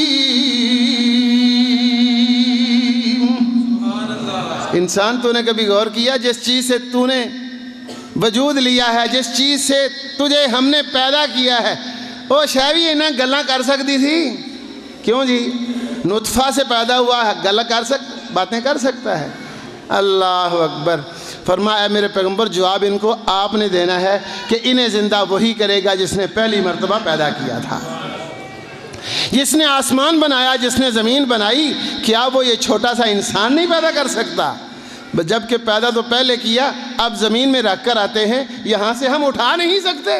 B: انسان تو نے کبھی غور کیا جس چیز سے تو نے وجود لیا ہے، جس چیز سے تجھے ہم نے پیدا کیا ہے، وہ شے بھی انہیں گلاں کر سکتی تھی؟ کیوں جی؟ نطفہ سے پیدا ہوا ہے، باتیں کر سکتا ہے۔ اللہ اکبر۔ فرمایا میرے پیغمبر جواب ان کو آپ نے دینا ہے کہ انہیں زندہ وہی کرے گا جس نے پہلی مرتبہ پیدا کیا تھا، جس نے آسمان بنایا، جس نے زمین بنائی۔ کیا وہ یہ چھوٹا سا انسان نہیں پیدا کر سکتا؟ جبکہ پیدا تو پہلے کیا، اب زمین میں رکھ کر آتے ہیں، یہاں سے ہم اٹھا نہیں سکتے۔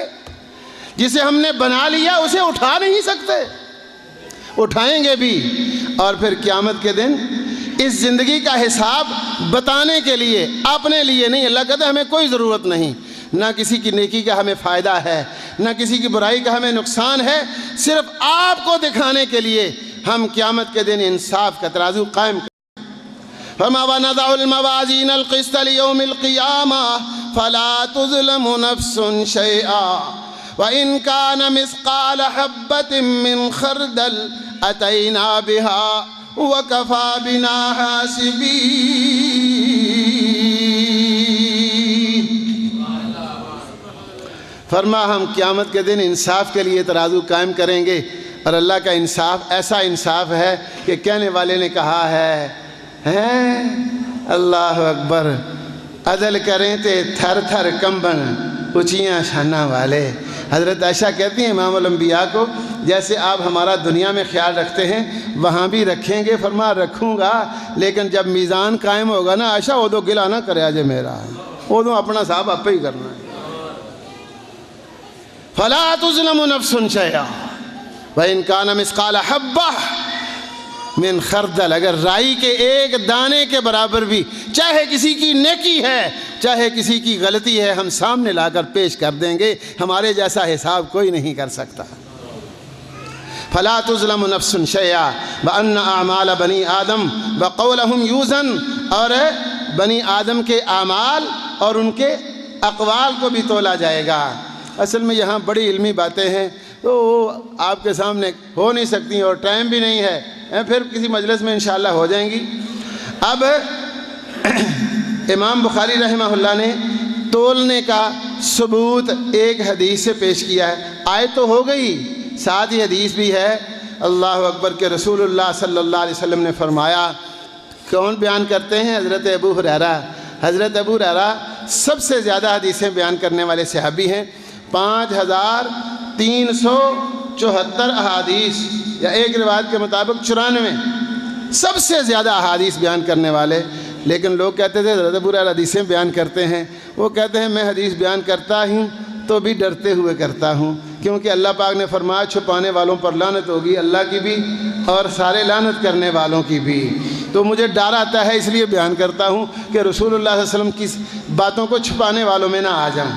B: جسے ہم نے بنا لیا اسے اٹھا نہیں سکتے، اٹھائیں گے بھی۔ اور پھر قیامت کے دن اس زندگی کا حساب بتانے کے لیے، اپنے لیے نہیں، اللہ کہتا ہے ہمیں کوئی ضرورت نہیں، نہ کسی کی نیکی کا ہمیں فائدہ ہے، نہ کسی کی برائی کا ہمیں نقصان ہے، صرف آپ کو دکھانے کے لیے ہم قیامت کے دن انصاف کا ترازو قائم کریں۔ فَمَا وَنَضَعُ الْمَوَازِينَ الْقِسْطَ لِيَوْمِ الْقِيَامَةِ فَلَا تُظْلَمُ نَفْسٌ شَيْئًا وَإِنْ كَانَ مِثْقَالَ حَبَّةٍ مِّنْ خَرْدَلٍ أَتَيْنَا بِهَا وَكَفَى بِنَا حَاسِبِينَ۔ فرما ہم قیامت کے دن انصاف کے لیے ترازو قائم کریں گے، اور اللہ کا انصاف ایسا انصاف ہے کہ کہنے والے نے کہا ہے اللہ اکبر، عدل کریں تے تھر تھر کمبن اونچیاں شاناں والے۔ حضرت عائشہ کہتی ہیں امام الانبیاء کو، جیسے آپ ہمارا دنیا میں خیال رکھتے ہیں وہاں بھی رکھیں گے۔ فرما رکھوں گا، لیکن جب میزان قائم ہوگا نا عائشہ، ادو گلا نہ کرے آجے میرا، ادو اپنا صاحب آپ ہی کرنا ہے۔ فَلَا تُظْلَمُ نَفْسٌ شَيْئًا وَإِنْ كَانَ مِثْقَالَ حَبَّةٍ من خردل، اگر رائی کے ایک دانے کے برابر بھی، چاہے کسی کی نیکی ہے چاہے کسی کی غلطی ہے، ہم سامنے لا کر پیش کر دیں گے، ہمارے جیسا حساب کوئی نہیں کر سکتا۔ فلا تظلم نفس شیئا وان اعمال بنی آدم وقولهم یوزن، اور بنی آدم کے اعمال اور ان کے اقوال کو بھی تولا جائے گا۔ اصل میں یہاں بڑی علمی باتیں ہیں تو آپ کے سامنے ہو نہیں سکتی اور ٹائم بھی نہیں ہے، پھر کسی مجلس میں انشاءاللہ ہو جائیں گی۔ اب امام بخاری رحمہ اللہ نے تولنے کا ثبوت ایک حدیث سے پیش کیا ہے. آیت تو ہو گئی، ساتھ ہی حدیث بھی ہے. اللہ اکبر کہ رسول اللہ صلی اللہ علیہ وسلم نے فرمایا. کون بیان کرتے ہیں؟ حضرت ابو ہریرہ. حضرت ابو ہریرہ سب سے زیادہ حدیثیں بیان کرنے والے صحابی ہیں. 5374 احادیث، یا ایک روایت کے مطابق 94 سب سے زیادہ احادیث بیان کرنے والے. لیکن لوگ کہتے تھے حضرت ابو ہریرہ حدیثیں بیان کرتے ہیں. وہ کہتے ہیں میں حدیث بیان کرتا ہوں تو بھی ڈرتے ہوئے کرتا ہوں، کیونکہ اللہ پاک نے فرمایا چھپانے والوں پر لعنت ہوگی، اللہ کی بھی اور سارے لعنت کرنے والوں کی بھی. تو مجھے ڈر آتا ہے، اس لیے بیان کرتا ہوں کہ رسول اللہ صلی اللہ علیہ وسلم کی باتوں کو چھپانے والوں میں نہ آ جاؤں.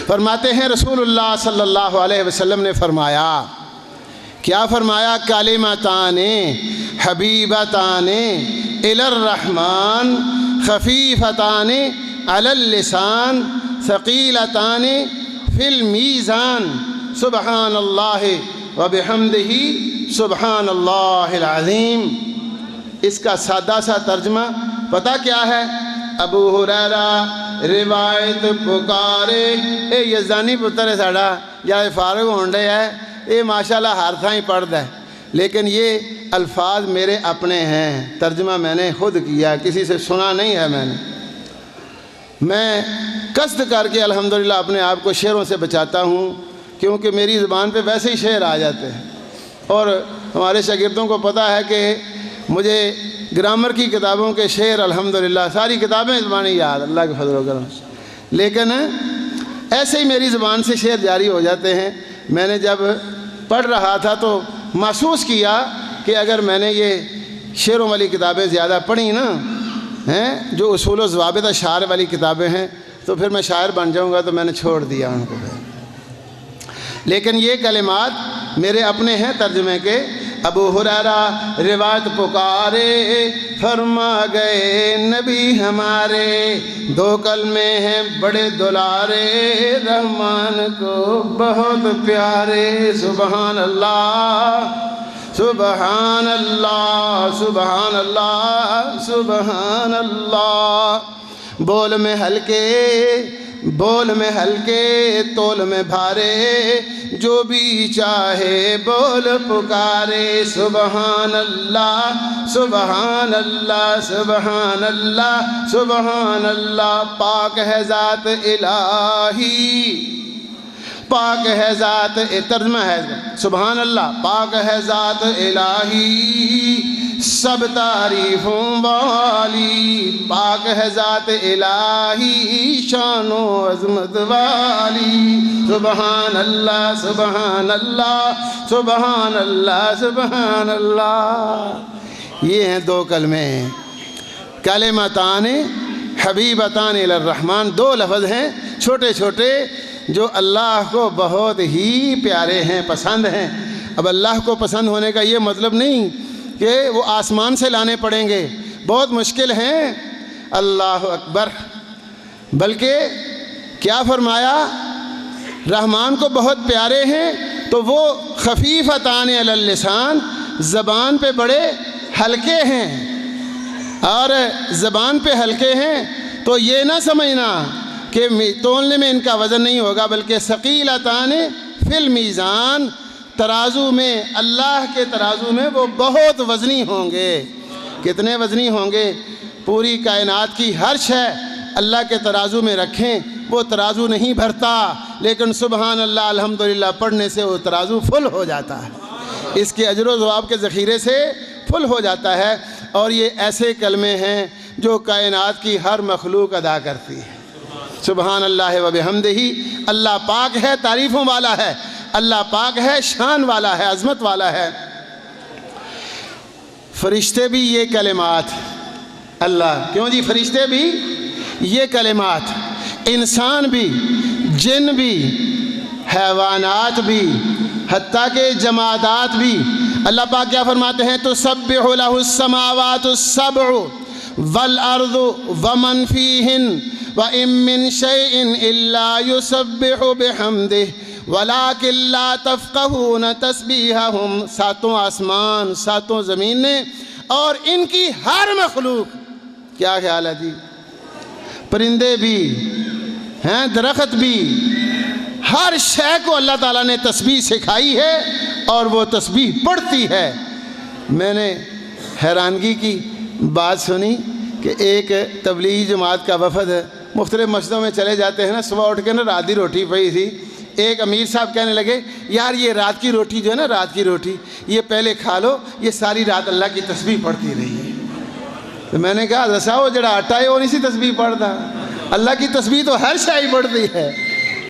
B: فرماتے ہیں رسول اللہ صلی اللہ علیہ وسلم نے فرمایا، کیا فرمایا؟ کلمتان حبیبتان الی الرحمن خفیفتان علی اللسان ثقیلتان فی المیزان سبحان اللہ وبحمدہ سبحان اللہ العظیم. اس کا سادہ سا ترجمہ پتہ کیا ہے؟ ابو ہریرہ روایت پکارے. اے یزدانی پتر ہے ساڑا یا فارغ ہونڈے ہے، یہ ماشاءاللہ ہر تھائیں پڑھتا ہے، لیکن یہ الفاظ میرے اپنے ہیں. ترجمہ میں نے خود کیا، کسی سے سنا نہیں ہے. میں قصد کر کے الحمدللہ اپنے آپ کو شعروں سے بچاتا ہوں، کیونکہ میری زبان پہ ویسے ہی شعر آ جاتے ہیں. اور ہمارے شاگردوں کو پتہ ہے کہ مجھے گرامر کی کتابوں کے شعر الحمدللہ ساری کتابیں زبانی یاد، اللہ کے فضل و کرم سے، لیکن ایسے ہی میری زبان سے شعر جاری ہو جاتے ہیں. میں نے جب پڑھ رہا تھا تو محسوس کیا کہ اگر میں نے یہ شعروں والی کتابیں زیادہ پڑھی نا ہیں، جو اصول و ضوابط اشعار والی کتابیں ہیں، تو پھر میں شاعر بن جاؤں گا، تو میں نے چھوڑ دیا ان کو. لیکن یہ کلمات میرے اپنے ہیں ترجمے کے. ابو ہریرہ روایت پکارے، فرما گئے نبی ہمارے، دو کلمے ہیں بڑے دلارے، رحمان کو بہت پیارے. سبحان اللہ سبحان اللہ سبحان اللہ سبحان اللہ. بول میں ہلکے تول میں بھارے، جو بھی چاہے بول پکارے. سبحان اللہ سبحان اللہ سبحان اللہ سبحان اللہ. پاک ہے ذات الہی، پاک ہے ذات، ترجمہ ہے سبحان اللہ، پاک ہے ذات الہی سب تعریفوں والی. پاک ہے ذات الہی شان و عظمت والی. سبحان اللہ سبحان اللہ سبحان اللہ سبحان اللہ. یہ ہیں دو کلمے، کلمتان حبیبتان الی الرحمن. دو لفظ ہیں چھوٹے چھوٹے جو اللہ کو بہت ہی پیارے ہیں، پسند ہیں. اب اللہ کو پسند ہونے کا یہ مطلب نہیں کہ وہ آسمان سے لانے پڑیں گے، بہت مشکل ہیں. اللہ اکبر. بلکہ کیا فرمایا؟ رحمان کو بہت پیارے ہیں تو وہ خفیفتان علی اللسان، زبان پہ بڑے ہلکے ہیں. اور زبان پہ ہلکے ہیں تو یہ نہ سمجھنا کہ تولنے میں ان کا وزن نہیں ہوگا، بلکہ ثقیلتان فی المیزان، ترازو میں، اللہ کے ترازو میں وہ بہت وزنی ہوں گے. کتنے وزنی ہوں گے؟ پوری کائنات کی ہر شے اللہ کے ترازو میں رکھیں، وہ ترازو نہیں بھرتا، لیکن سبحان اللہ الحمدللہ پڑھنے سے وہ ترازو فل ہو جاتا ہے، اس کے اجر و ثواب کے ذخیرے سے فل ہو جاتا ہے. اور یہ ایسے کلمے ہیں جو کائنات کی ہر مخلوق ادا کرتی ہے. سبحان اللہ و بحمدہ. اللہ پاک ہے، تعریفوں والا ہے، اللہ پاک ہے، شان والا ہے، عظمت والا ہے. فرشتے بھی یہ کلمات، اللہ کیوں جی، فرشتے بھی یہ کلمات، انسان بھی، جن بھی، حیوانات بھی، حتیٰ کہ جمادات بھی. اللہ پاک کیا فرماتے ہیں؟ تسبح لہ السماوات السبع والارض ومن فیہن وَإِن مِّن شَيْءٍ إِلَّا يُسَبِّحُ بِحَمْدِهِ وَلَٰكِن لَّا تَفْقَهُونَ تَسْبِيحَهُمْ. ساتوں آسمان، ساتوں زمینیں اور ان کی ہر مخلوق. کیا خیال ہے جی؟ پرندے بھی ہیں، درخت بھی، ہر شے کو اللہ تعالیٰ نے تسبیح سکھائی ہے اور وہ تسبیح پڑھتی ہے۔ میں نے حیرانگی کی بات سنی کہ ایک تبلیغی جماعت کا وفد ہے، مختلف مسجدوں میں چلے جاتے ہیں نا، صبح اٹھ کے نا رات کی روٹی پئی تھی، ایک امیر صاحب کہنے لگے یار یہ رات کی روٹی جو ہے نا، رات کی روٹی یہ پہلے کھا لو، یہ ساری رات اللہ کی تسبیح پڑھتی رہی ہے۔ تو میں نے کہا دسا وہ جڑا آٹا ہے وہ نہیں سی تسبیح پڑھتا، اللہ کی تسبیح تو ہر شے ہی پڑھتی ہے۔